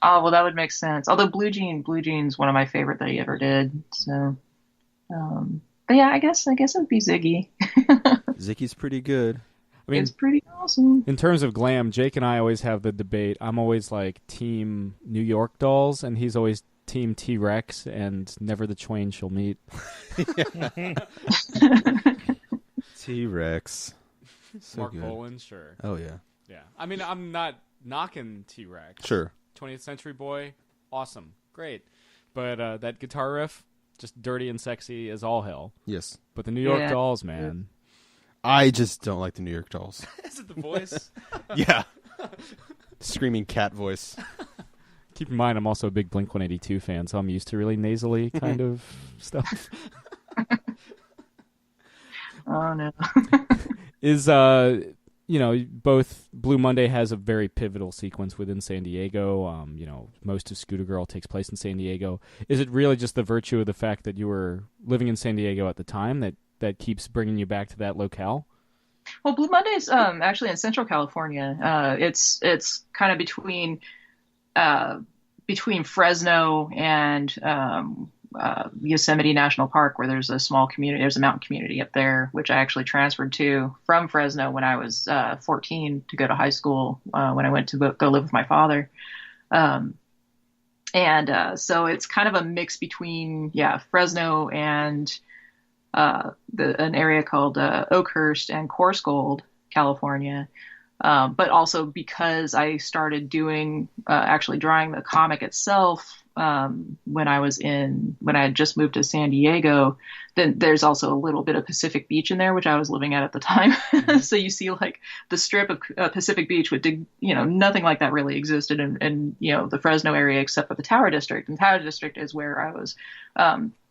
oh, well, that would make sense. Although Blue Jean's one of my favorite that he ever did. So, but yeah, I guess it would be Ziggy. Zicky's pretty good. I mean, It's pretty awesome. in terms of glam, Jake and I always have the debate. I'm always like Team New York Dolls, and he's always Team T-Rex, and never the twain shall meet. T-Rex. So Mark good. Bolan, sure. Oh yeah. Yeah. I mean, I'm not knocking T-Rex. Sure. 20th Century Boy, awesome. Great. But that guitar riff, just dirty and sexy as all hell. Yes. But the New York Yeah. Dolls, man. I just don't like the New York Dolls. Is it the voice? Yeah. Screaming cat voice. Keep in mind, I'm also a big Blink-182 fan, so I'm used to really nasally kind of stuff. Oh no. Is both Blue Monday has a very pivotal sequence within San Diego. Most of Scooter Girl takes place in San Diego. Is it really just the virtue of the fact that you were living in San Diego at the time that keeps bringing you back to that locale? Well, Blue Monday's actually in Central California. It's kind of between Fresno and Yosemite National Park, where there's a small community. There's a mountain community up there, which I actually transferred to from Fresno when I was 14 to go to high school when I went to go live with my father. So it's kind of a mix between Fresno and an area called Oakhurst and Coarse Gold, California. But also because I started actually drawing the comic itself when I had just moved to San Diego, then there's also a little bit of Pacific Beach in there, which I was living at the time. So you see like the strip of Pacific Beach, nothing like that really existed in the Fresno area except for the Tower District. And Tower District is where I was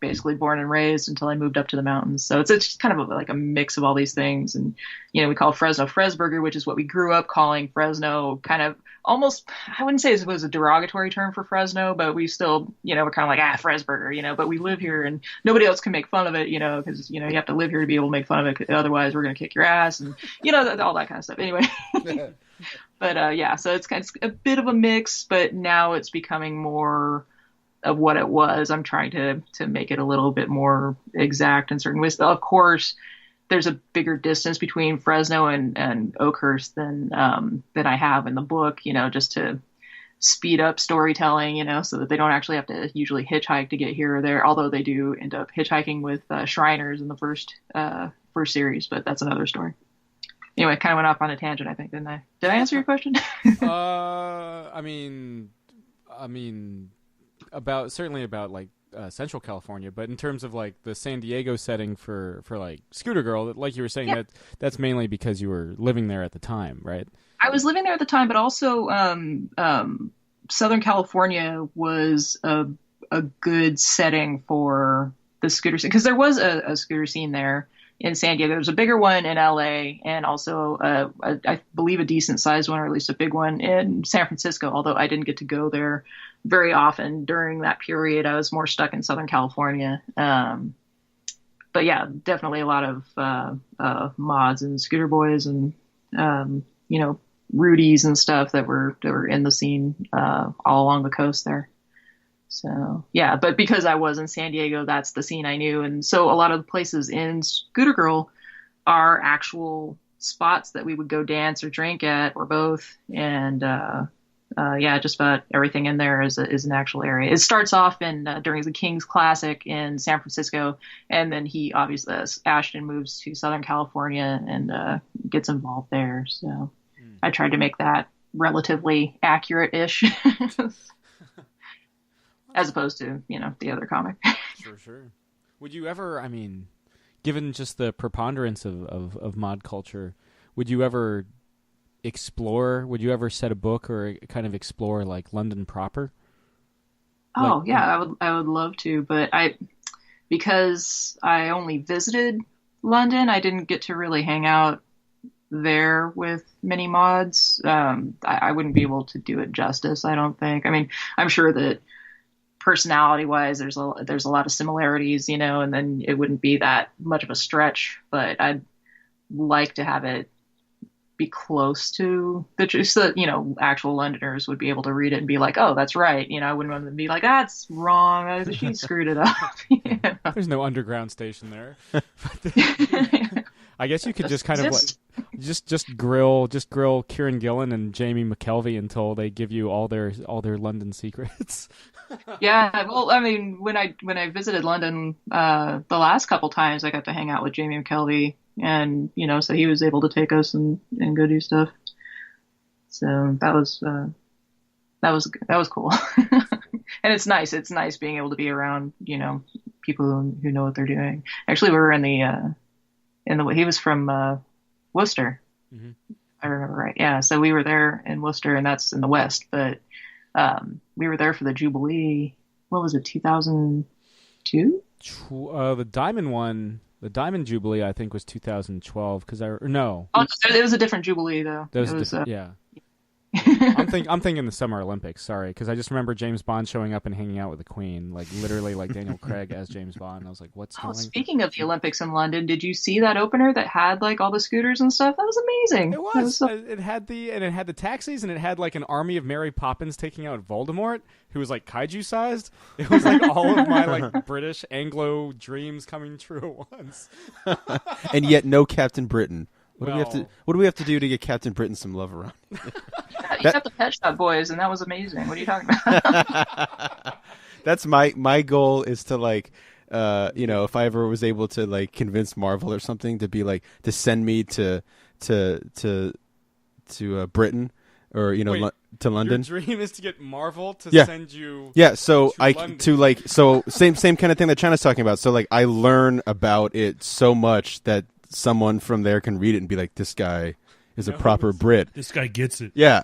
basically born and raised until I moved up to the mountains. So it's just kind of like a mix of all these things. And, we call Fresno Fresburger, which is what we grew up calling Fresno, kind of almost, I wouldn't say it was a derogatory term for Fresno, but we still, we're kind of like, Fresburger, but we live here and nobody else can make fun of it, because, you have to live here to be able to make fun of it. Otherwise we're going to kick your ass and, all that kind of stuff. Anyway. But so it's kind of a bit of a mix, but now it's becoming more of what it was. I'm trying to make it a little bit more exact in certain ways. Of course, there's a bigger distance between Fresno and Oakhurst than I have in the book, just to speed up storytelling, so that they don't actually have to usually hitchhike to get here or there, although they do end up hitchhiking with Shriners in the first series, but that's another story. Anyway, kind of went off on a tangent, I think, didn't I? Did I answer your question? I mean, certainly about like Central California, but in terms of like the San Diego setting for like Scooter Girl, like you were saying, that's mainly because you were living there at the time, right? I was living there at the time, but also Southern California was a good setting for the scooter scene, because there was a scooter scene there in San Diego. There was a bigger one in LA, and also I believe a decent sized one, or at least a big one in San Francisco, although I didn't get to go there very often during that period. I was more stuck in Southern California. But yeah, definitely a lot of mods and scooter boys and Rudies and stuff that were in the scene all along the coast there. So yeah, but because I was in San Diego, that's the scene I knew. And so a lot of the places in Scooter Girl are actual spots that we would go dance or drink at, or both. And just about everything in there is an actual area. It starts off during the King's Classic in San Francisco, and then he obviously, Ashton, moves to Southern California and gets involved there. So I tried to make that relatively accurate-ish. As opposed to, the other comic. Sure. Would you ever, given just the preponderance of mod culture, would you ever set a book or kind of explore like London proper? Oh, like, yeah, I would love to, but because I only visited London. I didn't get to really hang out there with many mods. I wouldn't be able to do it justice, I don't think. I mean, I'm sure that personality wise there's a lot of similarities, and then it wouldn't be that much of a stretch, but I'd like to have it be close to the truth so that, actual Londoners would be able to read it and be like, oh, that's right. I wouldn't want them to be like, that's wrong. She screwed it up. There's no underground station there. I guess you could just kind of just grill Kieran Gillen and Jamie McKelvey until they give you all their London secrets. Yeah, well, I mean, when I visited London the last couple times, I got to hang out with Jamie McKelvey, and so he was able to take us and go do stuff. So that was cool, and it's nice. It's nice being able to be around people who know what they're doing. Actually, we were in the he was from Worcester, mm-hmm. I remember right. Yeah, so we were there in Worcester, and that's in the West, but. We were there for the Jubilee. What was it, 2002? The Diamond one, the Diamond Jubilee, I think was 2012. No. Oh, it was a different Jubilee though. Yeah. I'm thinking the Summer Olympics. Sorry, because I just remember James Bond showing up and hanging out with the Queen, like literally like Daniel Craig as James Bond. I was like, what's going? Speaking of the Olympics in London, did you see that opener that had like all the scooters and stuff? That was amazing. It was. It had the taxis, and it had like an army of Mary Poppins taking out Voldemort, who was like kaiju sized. It was like all of my like British Anglo dreams coming true at once. And yet, no Captain Britain. What do we have to do to get Captain Britain some love around? You got the Pet Shop Boys, and that was amazing. What are you talking about? That's my goal is to like, if I ever was able to like convince Marvel or something to be like to send me to Britain or Wait, to London. Your dream is to get Marvel to send you. Yeah, so London. Same kind of thing that China's talking about. So like I learn about it so much that someone from there can read it and be like, this guy is a proper Brit. This guy gets it. Yeah.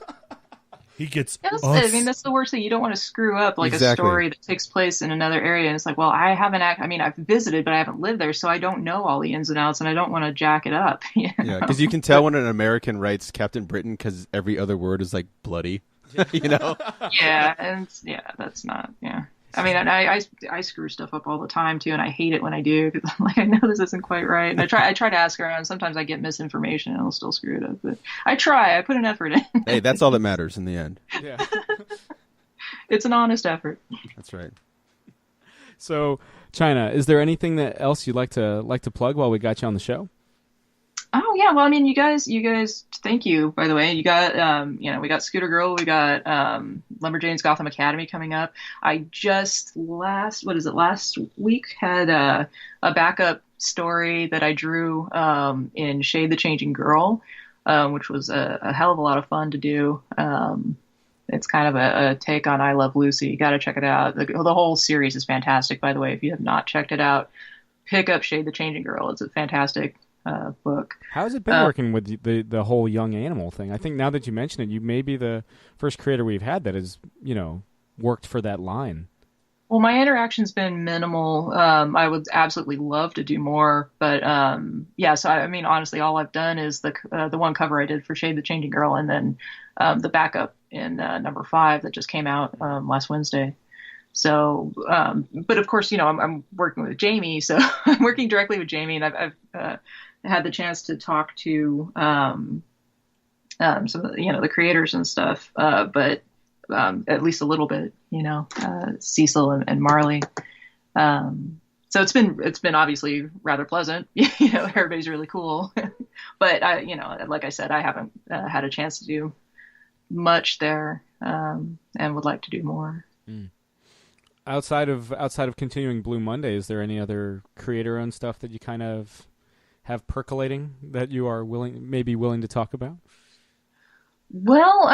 He gets us. I mean, that's the worst thing. You don't want to screw up like a story that takes place in another area. And it's like, well, I've visited, but I haven't lived there, so I don't know all the ins and outs, and I don't want to jack it up. Yeah, because you can tell when an American writes Captain Britain because every other word is like bloody. Yeah, and that's not, I mean, I screw stuff up all the time too, and I hate it when I do because I'm like, I know this isn't quite right, and I try to ask around. Sometimes I get misinformation and I'll still screw it up, but I put an effort in. Hey, that's all that matters in the end. Yeah, it's an honest effort. That's right. So, Chynna, is there anything else you'd like to plug while we got you on the show? Oh yeah, well, I mean, you guys, thank you, by the way. You got, we got Scooter Girl, we got Lumberjanes Gotham Academy coming up. I just last week had a backup story that I drew in Shade the Changing Girl, which was a hell of a lot of fun to do. It's kind of a take on I Love Lucy. You got to check it out. The whole series is fantastic, by the way. If you have not checked it out, pick up Shade the Changing Girl. It's a fantastic book. How has it been working with the whole young animal thing? I think now that you mention it, you may be the first creator we've had that has, worked for that line. Well, my interaction's been minimal. I would absolutely love to do more, but so I mean, honestly, all I've done is the one cover I did for Shade the Changing Girl, and then the backup in number 5 that just came out last Wednesday. So, but of course, I'm working with Jamie, so I'm working directly with Jamie, and I've had the chance to talk to some of the creators and stuff, but at least a little bit, Cecil and Marley. So it's been obviously rather pleasant. Everybody's really cool, but like I said, I haven't had a chance to do much there, and would like to do more. Mm. Outside of continuing Blue Monday, is there any other creator-owned stuff that you kind of have percolating that you are willing to talk about? Well,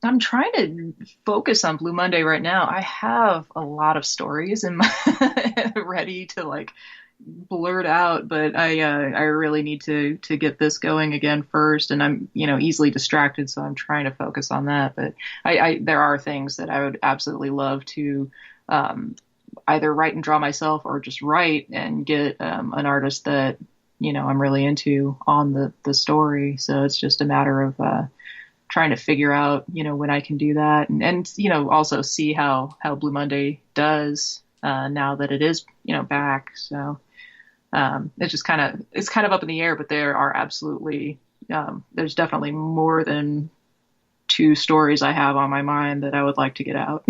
I'm trying to focus on Blue Monday right now. I have a lot of stories in my ready to blurt out, but I really need to get this going again first, and I'm easily distracted, so I'm trying to focus on that. But there are things that I would absolutely love to either write and draw myself, or just write and get an artist that I'm really into on the story. So it's just a matter of trying to figure out, when I can do that, and also see how Blue Monday does now that it is, back. So it's kind of up in the air, but there are absolutely there's definitely more than 2 stories I have on my mind that I would like to get out.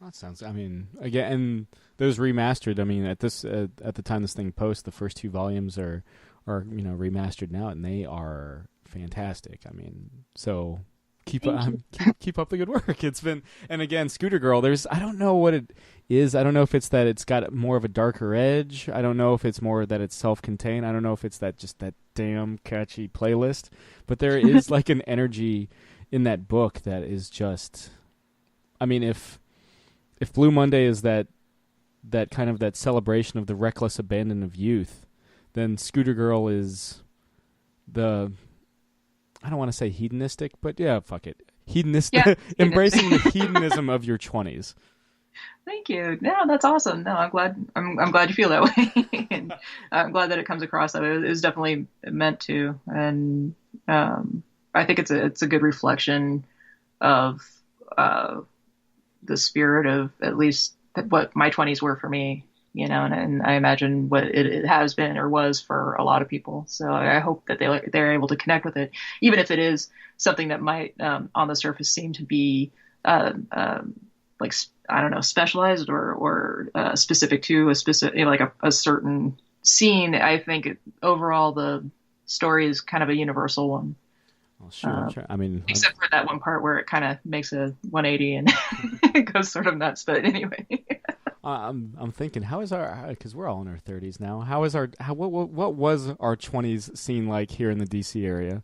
That sounds. I mean, again, and those remastered. I mean, at the time this thing posts, the first 2 volumes are remastered now, and they are fantastic. I mean, so keep up the good work. It's been, and again, Scooter Girl. I don't know what it is. I don't know if it's that it's got more of a darker edge. I don't know if it's more that it's self-contained. I don't know if it's that damn catchy playlist. But there is like an energy in that book that is just. I mean, if Blue Monday is that kind of that celebration of the reckless abandon of youth, then Scooter Girl is the. I don't want to say hedonistic, but yeah, fuck it. Hedonistic, yeah, embracing the hedonism of your 20s. Thank you. No, that's awesome. No, I'm glad you feel that way. And I'm glad that it comes across that way. It was definitely meant to, and I think it's a good reflection of the spirit of at least what my 20s were for me. And I imagine what it has been or was for a lot of people. So I hope that they're able to connect with it, even if it is something that might, on the surface, seem to be like, I don't know, specialized or specific to a specific, like a certain scene. I think overall the story is kind of a universal one. Well, sure. I mean, except for that one part where it kind of makes a 180 and it goes sort of nuts. But anyway. I'm thinking, how is because we're all in our 30s now. What was our 20s scene like here in the DC area?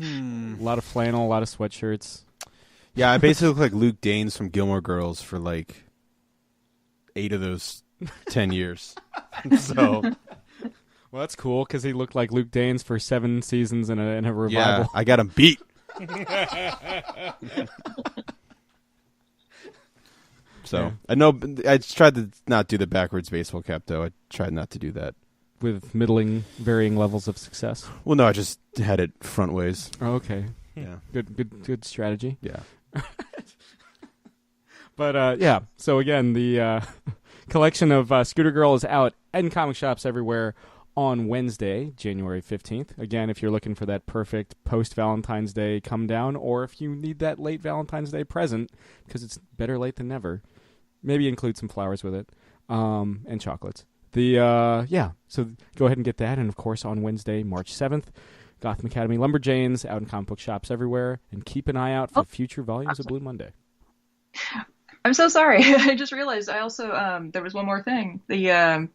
A lot of flannel, a lot of sweatshirts. Yeah, I basically look like Luke Danes from Gilmore Girls for like 8 of those 10 years. So, well, that's cool because he looked like Luke Danes for 7 seasons in a revival. Yeah, I got him beat. So yeah. I know I tried to not do the backwards baseball cap though. I tried not to do that with middling, varying levels of success. Well, no, I just had it front ways. Oh, okay. Yeah. Good strategy. Yeah. But yeah. So again, the collection of Scooter Girl is out in comic shops everywhere on Wednesday, January 15th. Again, if you're looking for that perfect post-Valentine's Day come down, or if you need that late Valentine's Day present, because it's better late than never, maybe include some flowers with it, and chocolates. So go ahead and get that. And, of course, on Wednesday, March 7th, Gotham Academy Lumberjanes out in comic book shops everywhere. And keep an eye out for future volumes of Blue Monday. I'm so sorry. I just realized I also, there was one more thing. The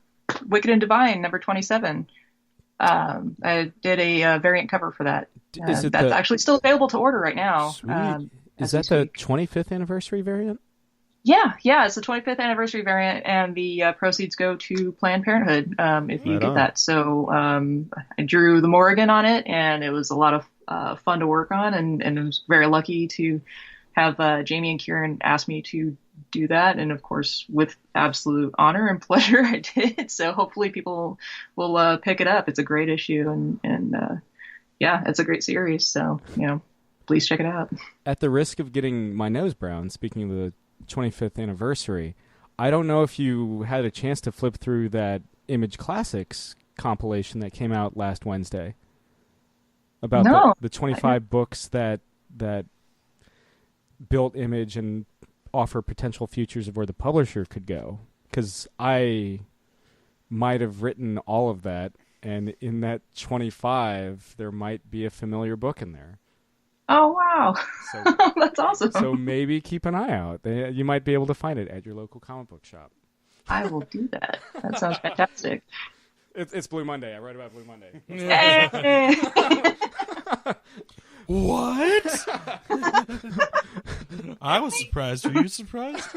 Wicked and Divine, number 27. I did a variant cover for that. That's actually still available to order right now. Sweet. Is that the 25th anniversary variant? Yeah, it's the 25th anniversary variant, and the proceeds go to Planned Parenthood if you get that. So I drew the Morrigan on it, and it was a lot of fun to work on, and I was very lucky to have Jamie and Kieran ask me to do that, and of course with absolute honor and pleasure I did. So hopefully people will pick it up. It's a great issue, and yeah, it's a great series. So please check it out. At the risk of getting my nose brown, speaking of the 25th anniversary, I don't know if you had a chance to flip through that Image Classics compilation that came out last Wednesday about the 25 books that built Image and offer potential futures of where the publisher could go, because I might have written all of that, and in that 25 there might be a familiar book in there. Oh wow. So, that's awesome. So maybe keep an eye out. You might be able to find it at your local comic book shop. I will do that. That sounds fantastic. It's Blue Monday. I write about Blue Monday. Hey! What? I was surprised. Were you surprised?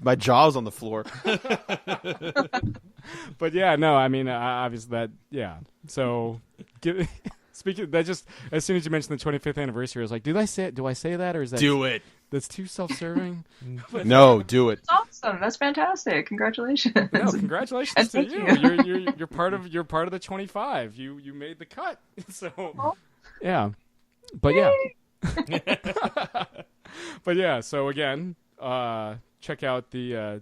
My jaw's on the floor. But yeah, no, I mean, obviously that, yeah. So, speaking that, just as soon as you mentioned the 25th anniversary, I was like, do I say that, or is that? Do it. That's too self-serving. No, do it. That's awesome. That's fantastic. Congratulations. No, congratulations And to thank you. you. You're part of the 25. You made the cut. So Oh. yeah, but yeah, but yeah. So again, check out the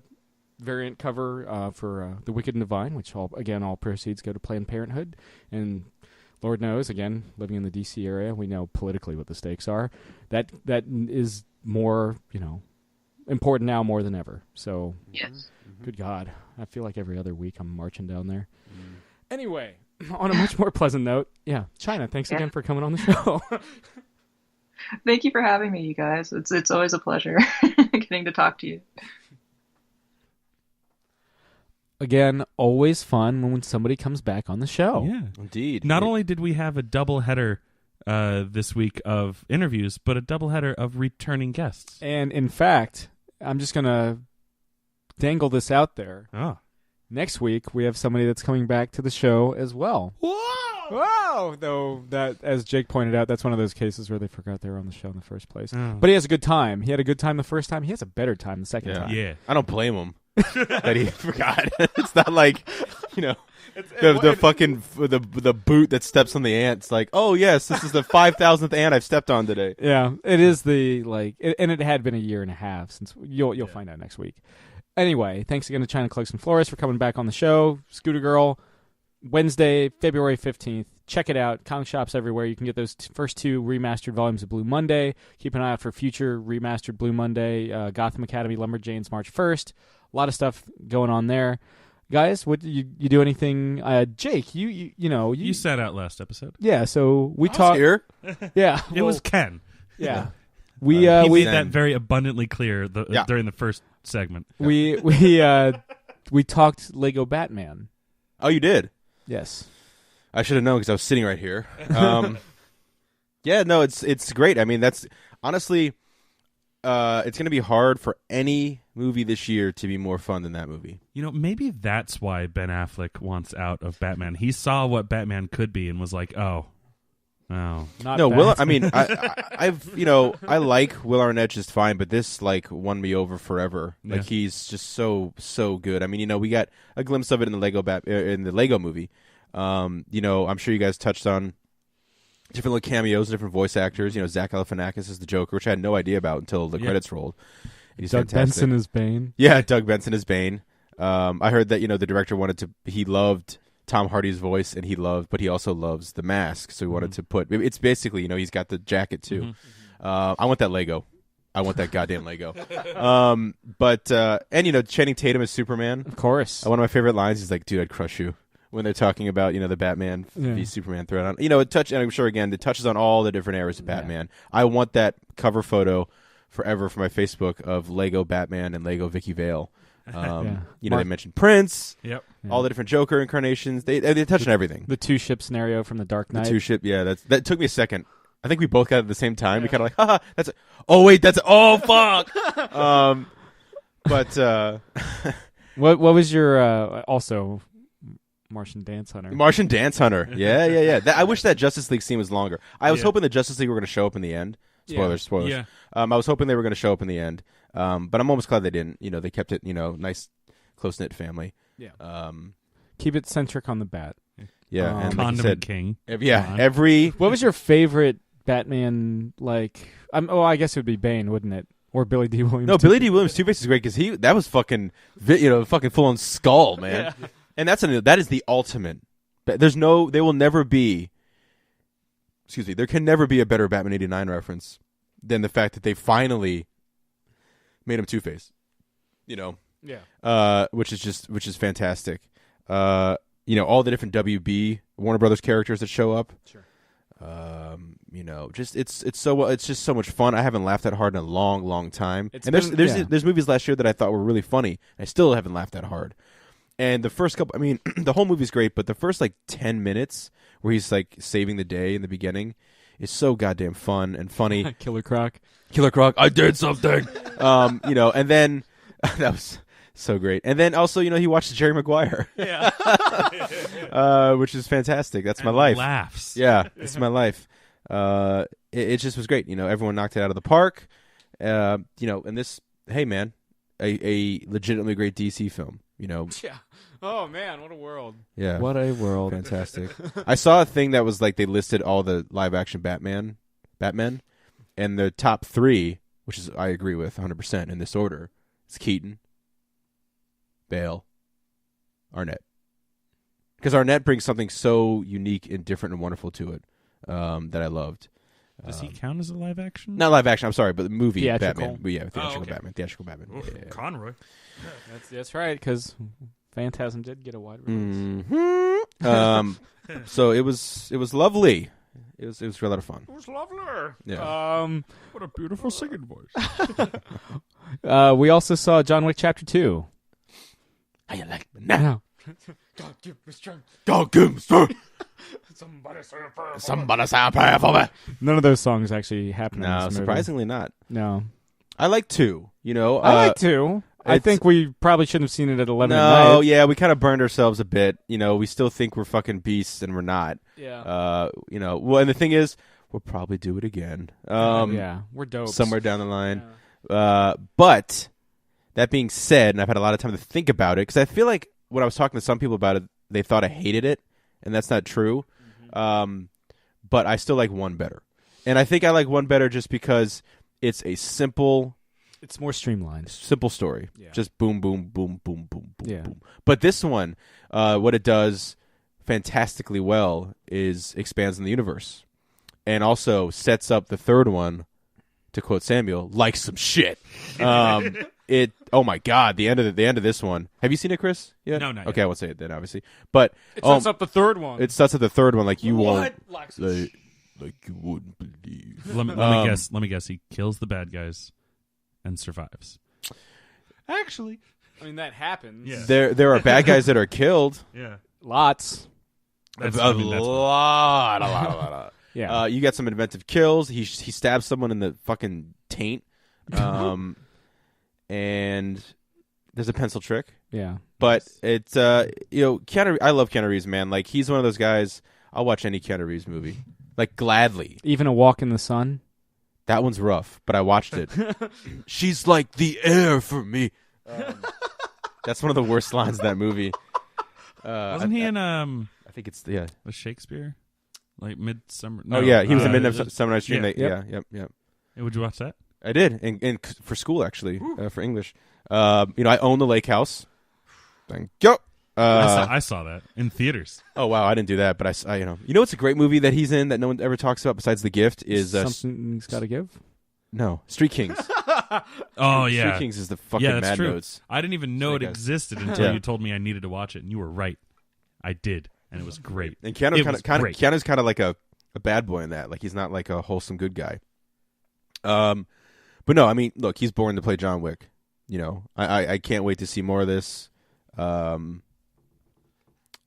variant cover for The Wicked and Divine, which all proceeds go to Planned Parenthood. And Lord knows, again, living in the D.C. area, we know politically what the stakes are. That is more, important now more than ever. So, Yes. good God, I feel like every other week I'm marching down there. Anyway, on a much more pleasant note, yeah, Chynna, thanks again for coming on the show. Thank you for having me, you guys. It's always a pleasure getting to talk to you. Again, always fun when somebody comes back on the show. Yeah. Indeed. Not only did we have a double header this week of interviews, but a double header of returning guests. And in fact, I'm just going to dangle this out there. Oh. Next week, we have somebody that's coming back to the show as well. Whoa! Though that, as Jake pointed out, that's one of those cases where they forgot they were on the show in the first place. Oh. But he has a good time. He had a good time the first time. He has a better time the second time. Yeah. I don't blame him that he forgot. It's not like, the fucking the boot that steps on the ant. It's like, oh yes, this is the 5,000th ant I've stepped on today. Yeah, it is and it had been a year and a half since you'll find out next week. Anyway, thanks again to Chynna Clugston Flores for coming back on the show. Scooter Girl, Wednesday, February 15th. Check it out. Comic shops everywhere. You can get those first two remastered volumes of Blue Monday. Keep an eye out for future remastered Blue Monday. Gotham Academy, Lumberjanes, March 1st. A lot of stuff going on there. Guys, what you do anything? Jake, you sat out last episode. Yeah, so we I was talked here. Yeah, It was Ken. yeah. He We made that very abundantly clear during the first segment. we talked Lego Batman. Oh, you did? Yes. I should have known because I was sitting right here. Yeah, no, it's great. I mean, that's honestly, it's going to be hard for any movie this year to be more fun than that movie. Maybe that's why Ben Affleck wants out of Batman. He saw what Batman could be and was like, oh. Not No, bad. Will. I mean, I like Will Arnett just fine, but this won me over forever. Like he's just so good. I mean, we got a glimpse of it in the Lego movie. I'm sure you guys touched on different little cameos, different voice actors. Zach Galifianakis is the Joker, which I had no idea about until the credits rolled. And he's Doug fantastic. Benson is Bane. Yeah, Doug Benson is Bane. I heard that the director he loved Tom Hardy's voice, and but he also loves the mask, so he wanted to put. It's basically, he's got the jacket too. I want that Lego. I want that goddamn Lego. And Channing Tatum is Superman. Of course. One of my favorite lines is like, "Dude, I'd crush you." When they're talking about the Batman v Superman thread, and I'm sure again it touches on all the different eras of Batman. I want that cover photo forever for my Facebook of Lego Batman and Lego Vicky Vale. They mentioned Prince. Yep. All the different Joker incarnations. They touch on everything. The two ship scenario from the Dark Knight. The two ship. Yeah, that took me a second. I think we both got it at the same time. We kind of like, haha, that's. Oh wait, that's. Oh fuck. What was your also Martian Dance Hunter? Martian Dance Hunter. Yeah. I wish that Justice League scene was longer. I was hoping the Justice League were going to show up in the end. Spoilers. Yeah. I was hoping they were going to show up in the end. But I'm almost glad they didn't. They kept it, nice, close-knit family. Yeah. Keep it centric on the bat. Yeah. And like Condom you said, King. every... What was your favorite Batman, I guess it would be Bane, wouldn't it? Or Billy D. Williams. No, Billy D. Williams Two-Face is great because that was fucking, fucking full-on skull, man. Yeah. And that is the ultimate. There will never be... Excuse me. There can never be a better Batman 89 reference than the fact that they finally made him Two-Face. Which is fantastic. All the different WB Warner Brothers characters that show up. Sure. It's just so much fun. I haven't laughed that hard in a long, long time. There's movies last year that I thought were really funny. I still haven't laughed that hard. And the first couple, the whole movie's great, but the first 10 minutes where he's saving the day in the beginning is so goddamn fun and funny. Killer Croc, I did something. And then that was so great. And then also, he watched Jerry Maguire. Yeah. Which is fantastic. That's my life. Laughs. Yeah, it's my life. It just was great. Everyone knocked it out of the park. And this, hey man, a legitimately great DC film. Yeah. Oh man, what a world. Yeah. What a world. Fantastic. I saw a thing that was like they listed all the live action Batman, and the top 3, which is I agree with 100% in this order. It's Keaton, Bale, Arnett. Because Arnett brings something so unique and different and wonderful to it that I loved. Does he count as a live action? Not live action, I'm sorry, but the movie Theatrical. Batman. But yeah, theatrical okay. Batman. Theatrical Batman. Oof, Yeah. Conroy. That's right, because Phantasm did get a wide release. So it was lovely. It was a lot of fun. It was lovely. Yeah. What a beautiful singing voice. We also saw John Wick Chapter 2. How you like me now? God give me strength. God give me strength. Somebody say a prayer. Somebody say a prayer for me. None of those songs actually happen in No, this movie. surprisingly not. No. I like 2. I like 2. I it's- think we probably shouldn't have seen it at 11 at No, night. yeah, we kind of burned ourselves a bit. We still think we're fucking beasts and we're not. Yeah. Well, and the thing is, we'll probably do it again. Yeah, we're dope. Somewhere down the line. Yeah. But that being said, and I've had a lot of time to think about it, because I feel like when I was talking to some people about it, they thought I hated it, and that's not true. But I still like 1 better. And I think I like 1 better just because it's a simple It's more streamlined. story. Yeah. Just boom, boom, boom, boom, boom, boom, Yeah. boom. But this one, what it does fantastically well is expands on the universe, and also sets up the third one, to quote Samuel, like some shit. Oh my god, the end of this one. Have you seen it, Chris? Yeah. No, not yet. Okay, I won't say it then, obviously. But It sets up the third one. it sets up the third one like you won't, Like like you wouldn't believe. Let me guess. Let me guess. He kills the bad guys and survives. Actually, I mean, that happens. Yeah. There are bad guys that are killed. yeah. Lots. That's a lot. Yeah. You got some inventive kills. He stabs someone in the fucking taint. And there's a pencil trick. yeah. But it's Keanu. I love Keanu Reeves, man. Like he's one of those guys. I'll watch any Keanu Reeves movie, like gladly. Even A Walk in the Sun. That one's rough, but I watched it. She's like the air for me. That's one of the worst lines in that movie. Wasn't he in I think it's with Shakespeare, like Midsummer? Oh yeah, he was in Midnight. Midsummer Night's Dream. Yeah. Yep. Hey, would you watch that? I did, and for school actually, for English. I own the Lake House. Thank you. I saw that in theaters. Oh wow, I didn't do that, but I what's a great movie that he's in that no one ever talks about besides The Gift is Something's Gotta Give. no Street Kings. Oh yeah, Street Kings is the fucking yeah, that's Mad true. Notes. I didn't even know it Guys. existed until Yeah. you told me I needed to watch it, and you were right. I did, and it was great. And It was great. Keanu's kind of like a bad boy in that. Like he's not like a wholesome good guy. But no, I mean, look, he's born to play John Wick. I can't wait to see more of this.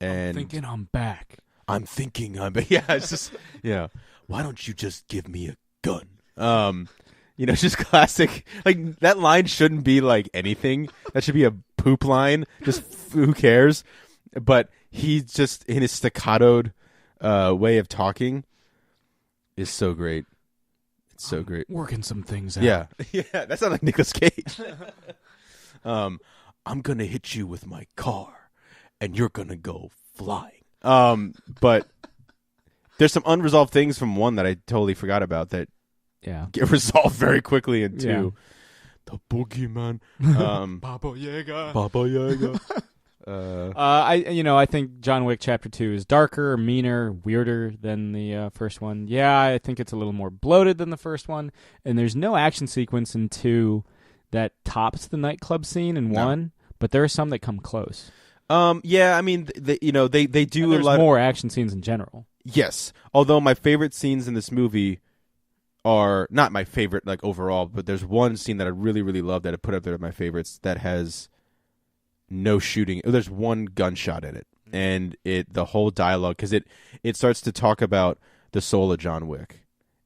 And I'm thinking I'm back. I'm thinking it's just why don't you just give me a gun? It's just classic. Like that line shouldn't be like anything. That should be a poop line. Just who cares? But he's just in his staccatoed way of talking is so great. It's so great. Working some things out. Yeah. That sounds like Nicolas Cage. I'm gonna hit you with my car, and you're gonna go flying. But there's some unresolved things from one that I totally forgot about that Yeah. get resolved very quickly in 2. Yeah. The boogeyman. Baba Yaga. Baba Yaga. I think John Wick Chapter 2 is darker, meaner, weirder than the first one. Yeah, I think it's a little more bloated than the first one, and there's no action sequence in 2 that tops the nightclub scene in 1, but there are some that come close. Yeah, I mean, they do And a there's lot. more action scenes in general. Yes, although my favorite scenes in this movie are not my favorite like overall, but there's one scene that I really, really love that I put up there with my favorites that has no shooting. There's one gunshot in it, and the whole dialogue because it starts to talk about the soul of John Wick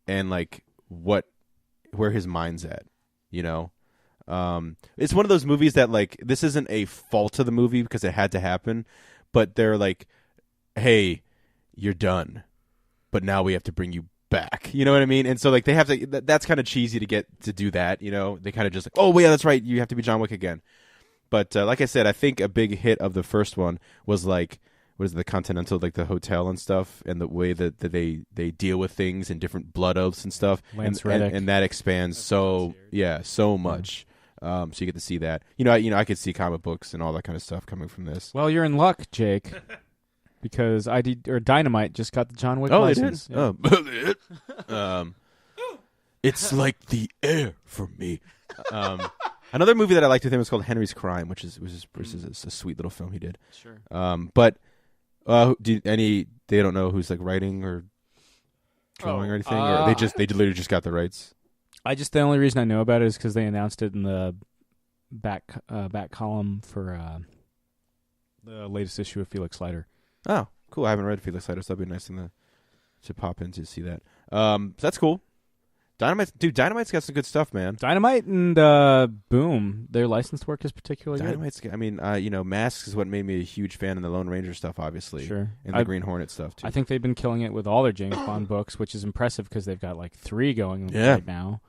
and like where his mind's at. It's one of those movies that like this isn't a fault of the movie because it had to happen, but they're like, hey, you're done, but now we have to bring you back. You know what I mean? And so like they have to. That's kind of cheesy to get to do that. You know, they kind of just like, oh yeah, that's right. You have to be John Wick again. But like I said, I think a big hit of the first one was like, what is it, the Continental, like the hotel and stuff, and the way that they deal with things and different blood oaths and stuff, and that expands so much. So you get to see that. I could see comic books and all that kind of stuff coming from this. Well, you're in luck, Jake, because Dynamite just got the John Wick license. They did? Yeah. It's like the air for me. Another movie that I liked with him was called Henry's Crime, which is a sweet little film he did. Sure. But they don't know who's like writing or drawing or anything, or they literally just got the rights. The only reason I know about it is because they announced it in the back column for the latest issue of Felix Leiter. Oh, cool! I haven't read Felix Leiter, so that'd be nice to pop in to see that. So that's cool. Dynamite's got some good stuff, man. Dynamite and Boom, their licensed work is particularly Dynamite's good. I mean, Masks is what made me a huge fan of the Lone Ranger stuff, obviously. Sure. And the Green Hornet stuff, too. I think they've been killing it with all their James Bond books, which is impressive because they've got like 3 going right now.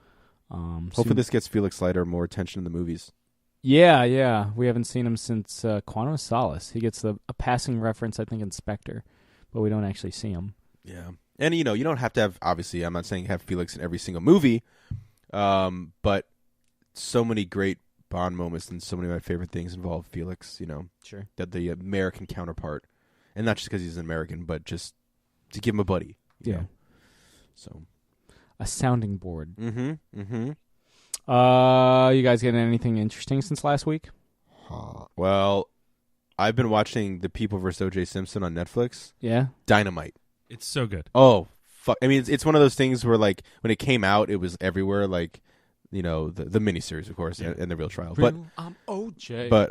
Hopefully this gets Felix Leiter more attention in the movies. Yeah. We haven't seen him since Quantum of Solace. He gets a passing reference, I think, in Spectre, but we don't actually see him. Yeah. And, you don't have to have, obviously, I'm not saying have Felix in every single movie, but so many great Bond moments and so many of my favorite things involve Felix, Sure. That the American counterpart. And not just because he's an American, but just to give him a buddy. You know? So. A sounding board. Mm-hmm. You guys getting anything interesting since last week? Well, I've been watching The People vs. O.J. Simpson on Netflix. Yeah? Dynamite. It's so good. Oh, fuck. I mean, it's one of those things where, like, when it came out, it was everywhere, like, the miniseries, of course, and the real trial. But I'm OJ. But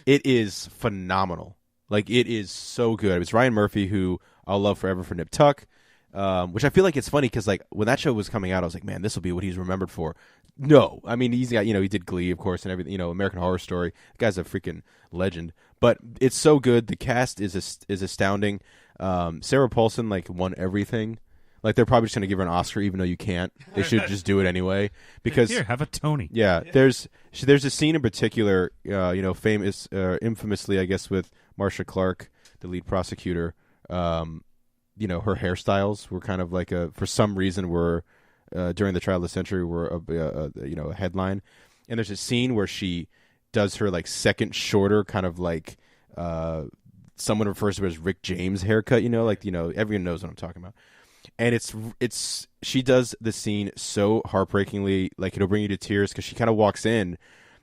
it is phenomenal. Like, it is so good. It's Ryan Murphy, who I'll love forever for Nip Tuck, which I feel like it's funny because, like, when that show was coming out, I was like, man, this will be what he's remembered for. No. I mean, he's got, he did Glee, of course, and everything, American Horror Story. The guy's a freaking legend. But it's so good. The cast is astounding. Sarah Paulson, like, won everything. Like, they're probably just going to give her an Oscar, even though you can't. They should just do it anyway. Because here, have a Tony. Yeah, there's a scene in particular, infamously, I guess, with Marcia Clark, the lead prosecutor. Her hairstyles were kind of like for some reason, during the trial of the century, were a headline. And there's a scene where she does her like second shorter, kind of like someone refers to it as Rick James haircut. Everyone knows what I'm talking about. And she does the scene so heartbreakingly, like it'll bring you to tears because she kind of walks in,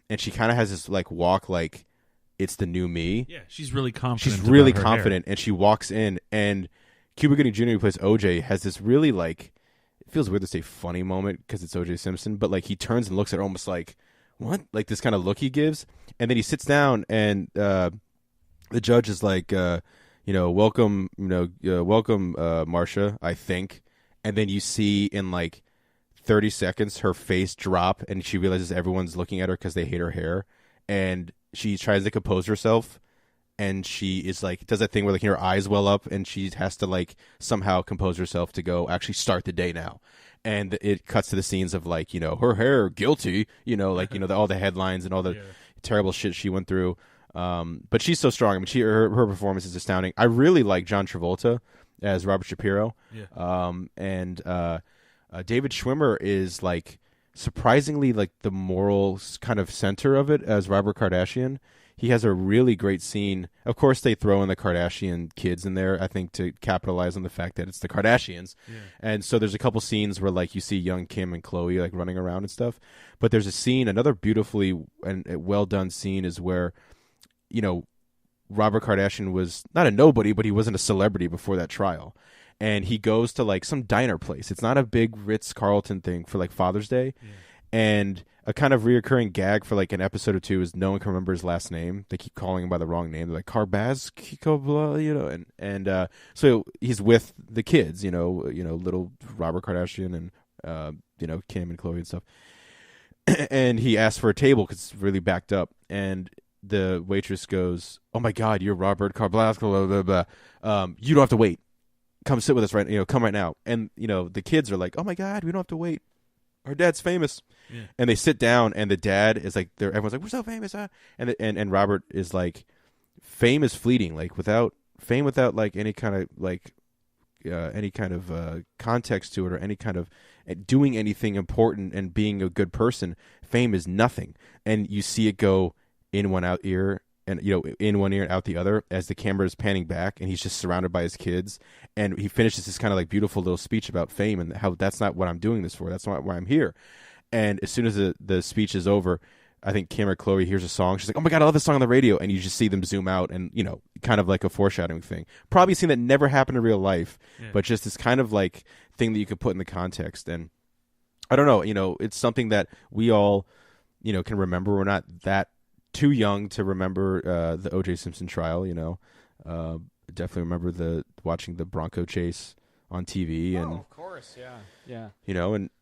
and she kind of has this like walk like it's the new me. Yeah, she's really confident. She's really confident, and she walks in, and Cuba Gooding Jr., who plays OJ, has this really like, it feels weird to say funny moment because it's OJ Simpson, but like he turns and looks at her almost like, what? Like this kind of look he gives, and then he sits down, and the judge is like, welcome, Marcia, I think. And then you see in like 30 seconds her face drop, and she realizes everyone's looking at her because they hate her hair, and she tries to compose herself, and she is like, does that thing where like her eyes well up, and she has to like somehow compose herself to go actually start the day now. And it cuts to the scenes of like, her hair, guilty, all the headlines and all the terrible shit she went through. But she's so strong. I mean, her performance is astounding. I really like John Travolta as Robert Shapiro. Yeah. And David Schwimmer is like surprisingly like the moral kind of center of it as Robert Kardashian. He has a really great scene. Of course, they throw in the Kardashian kids in there, I think, to capitalize on the fact that it's the Kardashians. Yeah. And so there's a couple scenes where like you see young Kim and Khloe like running around and stuff. But there's a scene, another beautifully and well done scene is where, Robert Kardashian was not a nobody, but he wasn't a celebrity before that trial. And he goes to like some diner place. It's not a big Ritz-Carlton thing for like Father's Day. Yeah. And a kind of reoccurring gag for like an episode or two is no one can remember his last name. They keep calling him by the wrong name. They're like Carbaz, and so he's with the kids, little Robert Kardashian and Kim and Khloe and stuff. And he asks for a table because it's really backed up, and the waitress goes, "Oh my God, you're Robert Carbaz, blah, blah, blah. You don't have to wait. come sit with us come right now. And, the kids are like, oh my God, we don't have to wait. Our dad's famous. Yeah. And they sit down and the dad is like, everyone's like, we're so famous. Huh? And Robert is like, fame is fleeting. Like without like any kind of context to it or any kind of doing anything important and being a good person, fame is nothing. And you see it go in one out ear and in one ear and out the other as the camera is panning back and he's just surrounded by his kids and he finishes this kind of like beautiful little speech about fame and how that's not what I'm doing this for. That's not why I'm here. And as soon as the speech is over, I think Kim or Chloe hears a song. She's like, oh my God, I love this song on the radio. And you just see them zoom out and, kind of like a foreshadowing thing. Probably a scene that never happened in real life, but just this kind of like thing that you could put in the context. And I don't know, it's something that we all, can remember. We're not that too young to remember the O.J. Simpson trial, definitely remember watching the Bronco chase on TV. And, of course, yeah.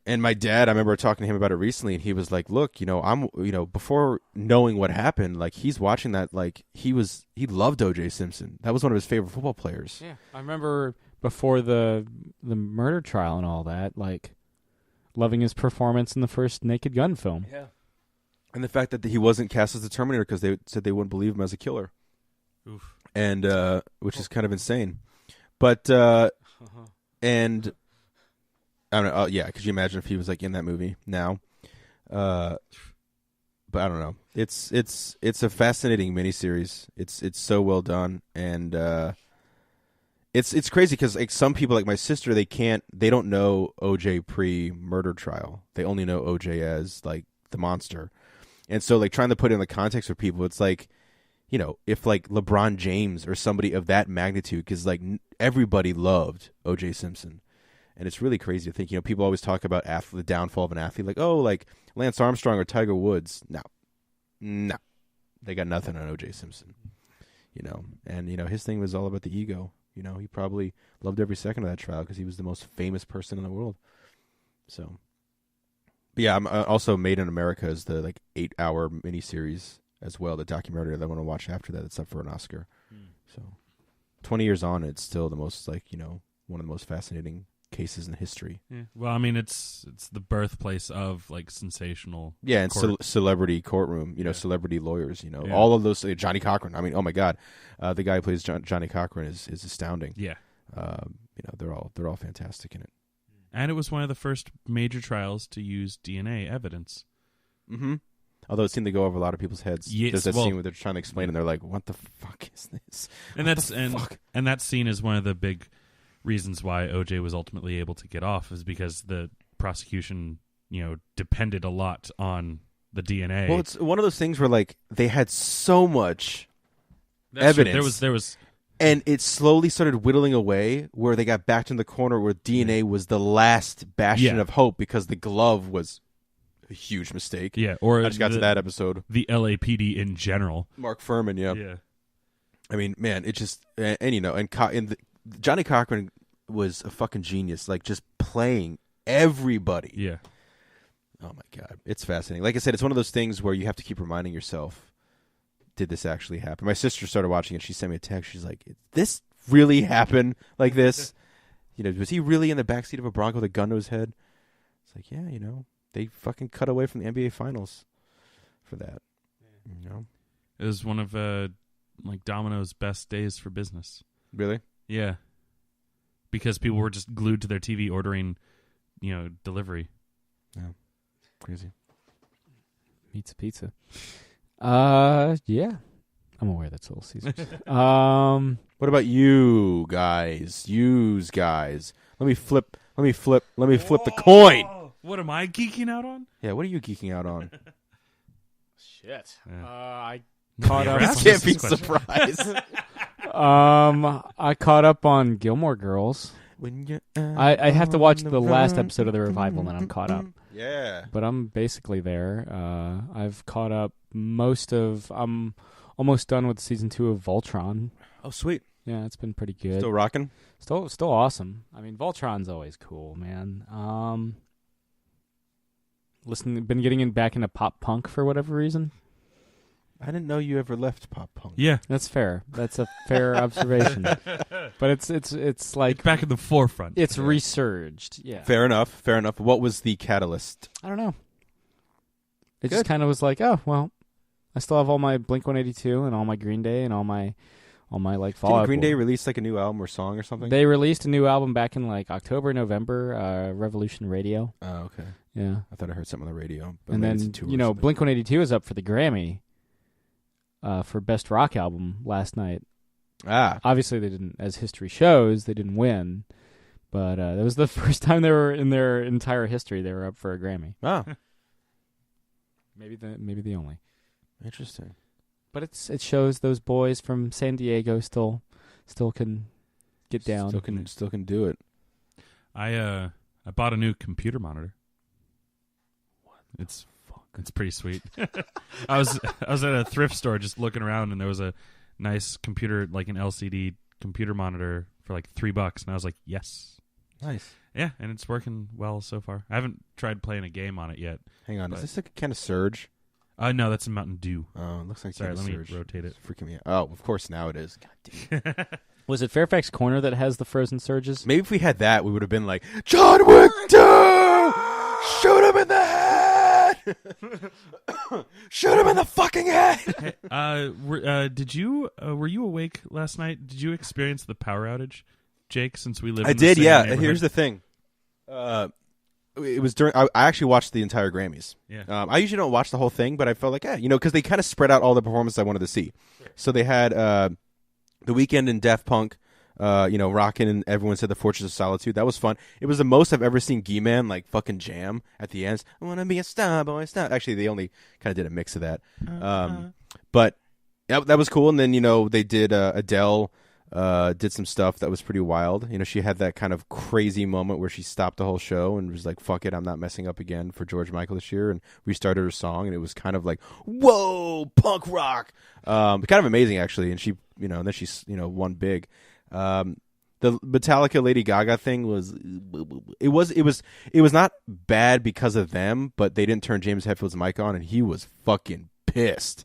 And my dad, I remember talking to him about it recently, and he was like, "Look, I'm, before knowing what happened, like he's watching that, like he loved O.J. Simpson. That was one of his favorite football players." Yeah, I remember before the murder trial and all that, like loving his performance in the first Naked Gun film. Yeah, and the fact that he wasn't cast as the Terminator because they said they wouldn't believe him as a killer, and which is kind of insane, but and. I don't know. Yeah, could you imagine if he was like in that movie now? But I don't know. It's a fascinating miniseries. It's so well done, and it's crazy because like some people, like my sister, they don't know OJ pre-murder trial. They only know OJ as like the monster, and so like trying to put it in the context for people, it's like if like LeBron James or somebody of that magnitude, because like everybody loved OJ Simpson. And it's really crazy to think, people always talk about the downfall of an athlete, like, oh, like Lance Armstrong or Tiger Woods. No, they got nothing on O.J. Simpson, And, his thing was all about the ego. He probably loved every second of that trial because he was the most famous person in the world. So, but yeah, I'm also Made in America is the like 8-hour miniseries as well, the documentary that I want to watch after that. It's up for an Oscar. So, 20 years on, it's still the most like, one of the most fascinating cases in history. Yeah. Well, I mean, it's the birthplace of like sensational. Yeah, and celebrity courtroom. Celebrity lawyers. All of those. Johnny Cochran. I mean, oh my God, the guy who plays Johnny Cochran is astounding. Yeah. They're all fantastic in it. And it was one of the first major trials to use DNA evidence. Mm-hmm. Although it seemed to go over a lot of people's heads. Yes, there's that scene where they're trying to explain, and they're like, "What the fuck is this?" And and that scene is one of the big reasons why OJ was ultimately able to get off, is because the prosecution, depended a lot on the DNA. Well, it's one of those things where like they had so much That's evidence. True. There was, and it slowly started whittling away, where they got backed in the corner where DNA was the last bastion of hope because the glove was a huge mistake. Yeah, or I just got to that episode. The LAPD in general. Mark Furman. Yeah. Yeah. I mean, man, it just Johnny Cochran was a fucking genius, like just playing everybody. Yeah. Oh my God, it's fascinating. Like I said, it's one of those things where you have to keep reminding yourself, did this actually happen? My sister started watching it. She sent me a text. She's like, "Did this really happen like this? Was he really in the backseat of a Bronco with a gun to his head?" It's like, yeah, they fucking cut away from the NBA Finals for that. It was one of like Domino's best days for business. Really? Yeah. Because people were just glued to their TV ordering, delivery. Yeah. Crazy. Pizza. Yeah. I'm aware that's Little Caesars. What about you guys? Yous guys. Let me flip the coin. What am I geeking out on? Yeah, what are you geeking out on? Shit. Yeah. I caught up. You can't be surprised. I caught up on Gilmore Girls. I have to watch the last episode of the revival, and then I'm caught up. Yeah. But I'm basically there. I've caught up I'm almost done with season 2 of Voltron. Oh, sweet. Yeah, it's been pretty good. Still rocking? Still awesome. I mean, Voltron's always cool, man. Been getting back into pop punk for whatever reason. I didn't know you ever left pop punk. Yeah, That's fair. That's a fair observation. But it's like back in the forefront. it's resurged. Yeah. Fair enough. Fair enough. What was the catalyst? I don't know. It just kind of was like, oh well, I still have all my Blink-182 and all my Green Day and all my like Fallout. Did Green Day Boy. release like a new album or song or something? They released a new album back in like October, November. Revolution Radio. Oh, okay. Yeah. I thought I heard something on the radio. But And maybe then it's a tour or something. Blink-182 is up for the Grammy for Best Rock Album last night. Ah, Obviously, they didn't, as history shows, they didn't win. But that was the first time they were in their entire history they were up for a Grammy. oh, Maybe the only. interesting. But it shows those boys from San Diego still can get down. Still can do it. I bought a new computer monitor. It's pretty sweet. I was at a thrift store just looking around, and there was a nice computer, like an LCD computer monitor for like $3, and I was like, yes. Nice. Yeah, and it's working well so far. I haven't tried playing a game on it yet. Hang on, But- is this like a kind of Surge? No, that's a Mountain Dew. Oh, it looks like Sorry, kind let of me Surge. rotate it. It's freaking me out. Oh, of course now it is. God damn. Was it Fairfax Corner that has the frozen surges? Maybe if we had that, we would have been like, John Wick 2! Shoot him in the head! Shoot him in the fucking head! Were you awake last night? Did you experience the power outage, Jake? Since we live, I in the did, same yeah. neighborhood? Here's the thing. It was during. I actually watched the entire Grammys. Yeah. I usually don't watch the whole thing, but I felt like, because they kind of spread out all the performances I wanted to see. So they had The Weeknd and Daft Punk, rocking, and everyone said The Fortress of Solitude. That was fun. It was the most I've ever seen Gee-Man like fucking jam at the end. I want to be a star boy, star. Actually, they only kind of did a mix of that. But that was cool. And then they did Adele. Did some stuff that was pretty wild. She had that kind of crazy moment where she stopped the whole show and was like, fuck it, I'm not messing up again for George Michael this year, and restarted her song, and it was kind of like, whoa, punk rock. Kind of amazing, actually. And she, and then she's, won big. The Metallica Lady Gaga thing was not bad because of them, but they didn't turn James Hetfield's mic on, and he was fucking pissed.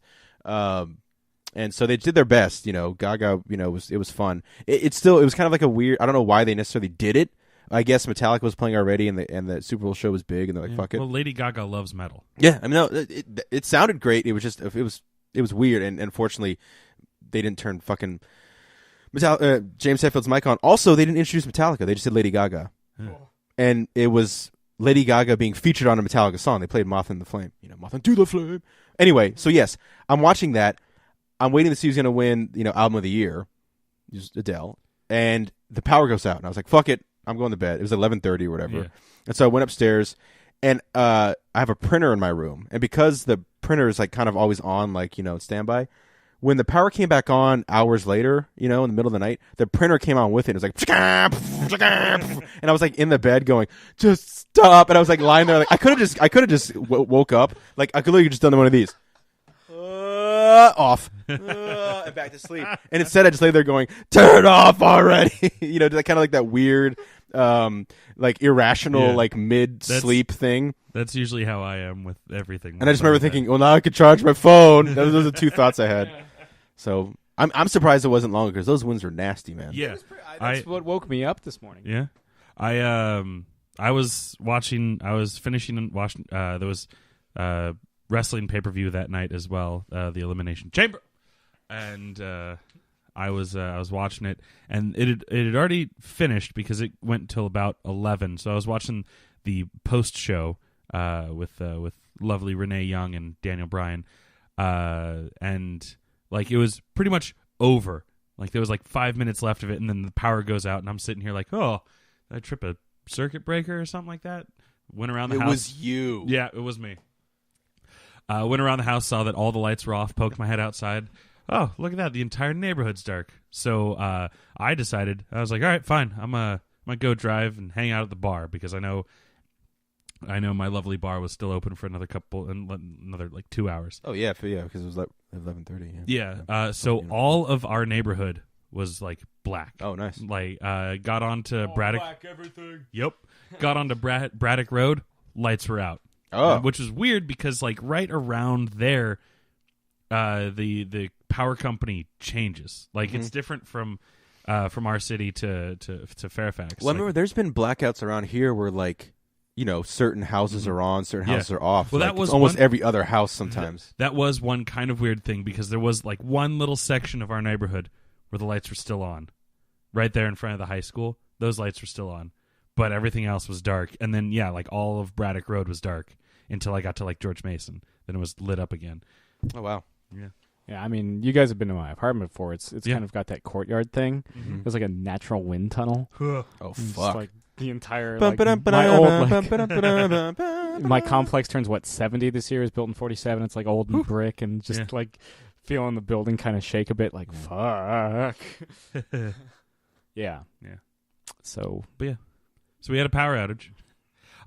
And so they did their best, Gaga, it was fun. It was kind of like a weird, I don't know why they necessarily did it. I guess Metallica was playing already, and the Super Bowl show was big, and they're like, fuck it. Well, Lady Gaga loves metal. Yeah, I mean, no, it sounded great. It was just, it was weird, and unfortunately, they didn't turn fucking James Hetfield's mic on. Also, they didn't introduce Metallica. They just did Lady Gaga. And it was Lady Gaga being featured on a Metallica song. They played Moth in the Flame. Moth into the Flame. Anyway, so yes, I'm watching that. I'm waiting to see who's going to win, Album of the Year, just Adele, and the power goes out, and I was like, "Fuck it, I'm going to bed." It was 11:30 or whatever, Yeah. and so I went upstairs, and I have a printer in my room, and because the printer is like kind of always on, like standby, when the power came back on hours later, in the middle of the night, the printer came on with it. It was like, and I was like in the bed going, "Just stop!" And I was like lying there, like I could have just woke up, like I could literally just done one of these. Off and back to sleep, and instead I just lay there going, turn off already. Kind of like that weird like irrational, like mid sleep thing. That's usually how I am with everything. And I just remember thinking, well, now I could charge my phone. Those are the two thoughts I had. So I'm surprised it wasn't longer, because those winds are nasty, man. Yeah, That's what woke me up this morning. Yeah, I was finishing and watching. There was wrestling pay-per-view that night as well, the Elimination Chamber, and I was watching it, and it had already finished because it went till about 11. So I was watching the post show with lovely Renee Young and Daniel Bryan, and like it was pretty much over. Like there was like 5 minutes left of it, and then the power goes out, and I'm sitting here like, oh, did I trip a circuit breaker or something like that? Went around the house. It was you. Yeah, it was me. Went around the house, saw that all the lights were off, poked my head outside. Oh, look at that. The entire neighborhood's dark. So I decided, I was like, all right, fine. I'm gonna go drive and hang out at the bar, because I know my lovely bar was still open for another 2 hours. Oh, yeah, because it was like 11:30. Yeah. So all of our neighborhood was like black. Oh, nice. Like got onto Braddock. Black everything. Yep. Got onto Braddock Road. Lights were out. Oh. Which was weird, because like right around there the power company changes. Like it's different from our city to Fairfax. Well, I remember there's been blackouts around here where like, certain houses are on, certain houses are off. Well, like, that was it's almost one- every other house sometimes. That was one kind of weird thing because there was like one little section of our neighborhood where the lights were still on, right there in front of the high school. Those lights were still on, but everything else was dark. And then like all of Braddock Road was dark until I got to like George Mason. Then it was lit up again. Oh wow. Yeah, I mean, you guys have been to my apartment before. It's Yeah. kind of got that courtyard thing. Mhm. It's like a natural wind tunnel. Oh It's fuck. like the entire like, my old my my complex turns 70 this year. Is built in 47. It's like old and brick and just like feeling the building kind of shake a bit. Like fuck. Yeah. So So we had a power outage.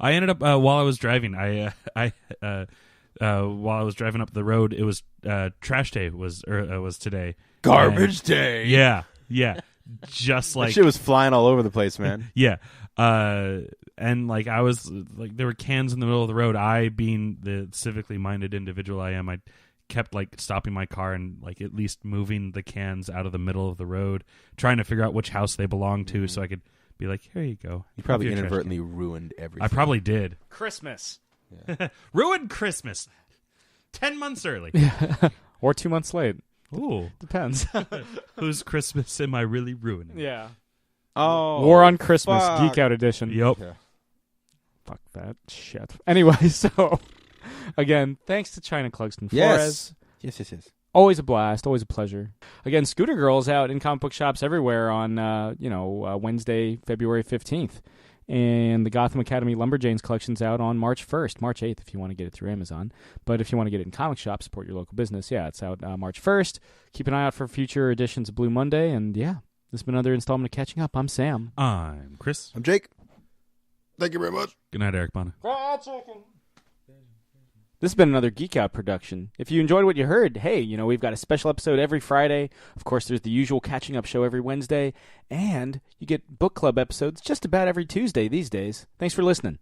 I ended up while I was driving. While I was driving up the road, it was trash day was today. Garbage day. Yeah. Just like That shit was flying all over the place, man. yeah. And like I was like there were cans in the middle of the road. I, being the civically minded individual I am, I kept like stopping my car and like at least moving the cans out of the middle of the road, trying to figure out which house they belonged to, so I could be like, here you go. You probably Have your trash inadvertently ruined everything. I probably did. Christmas. Ruined Christmas. 10 months early. Or 2 months late. Ooh. Depends. Whose Christmas am I really ruining? Yeah. Oh, War on Christmas, fuck. Geek Out Edition. Yep. Yeah. Fuck that shit. Anyway, so again, thanks to Chynna Clugston Flores. Yes. Always a blast, always a pleasure. Again, Scooter Girl's out in comic book shops everywhere on Wednesday, February 15th. And the Gotham Academy Lumberjanes collection's out on March 1st, March 8th if you want to get it through Amazon. But if you want to get it in comic shops, support your local business, it's out March 1st. Keep an eye out for future editions of Blue Monday. And this has been another installment of Catching Up. I'm Sam. I'm Chris. I'm Jake. Thank you very much. Good night, Eric Bana. This has been another Geek Out production. If you enjoyed what you heard, hey, we've got a special episode every Friday. Of course, there's the usual catching up show every Wednesday. And you get book club episodes just about every Tuesday these days. Thanks for listening.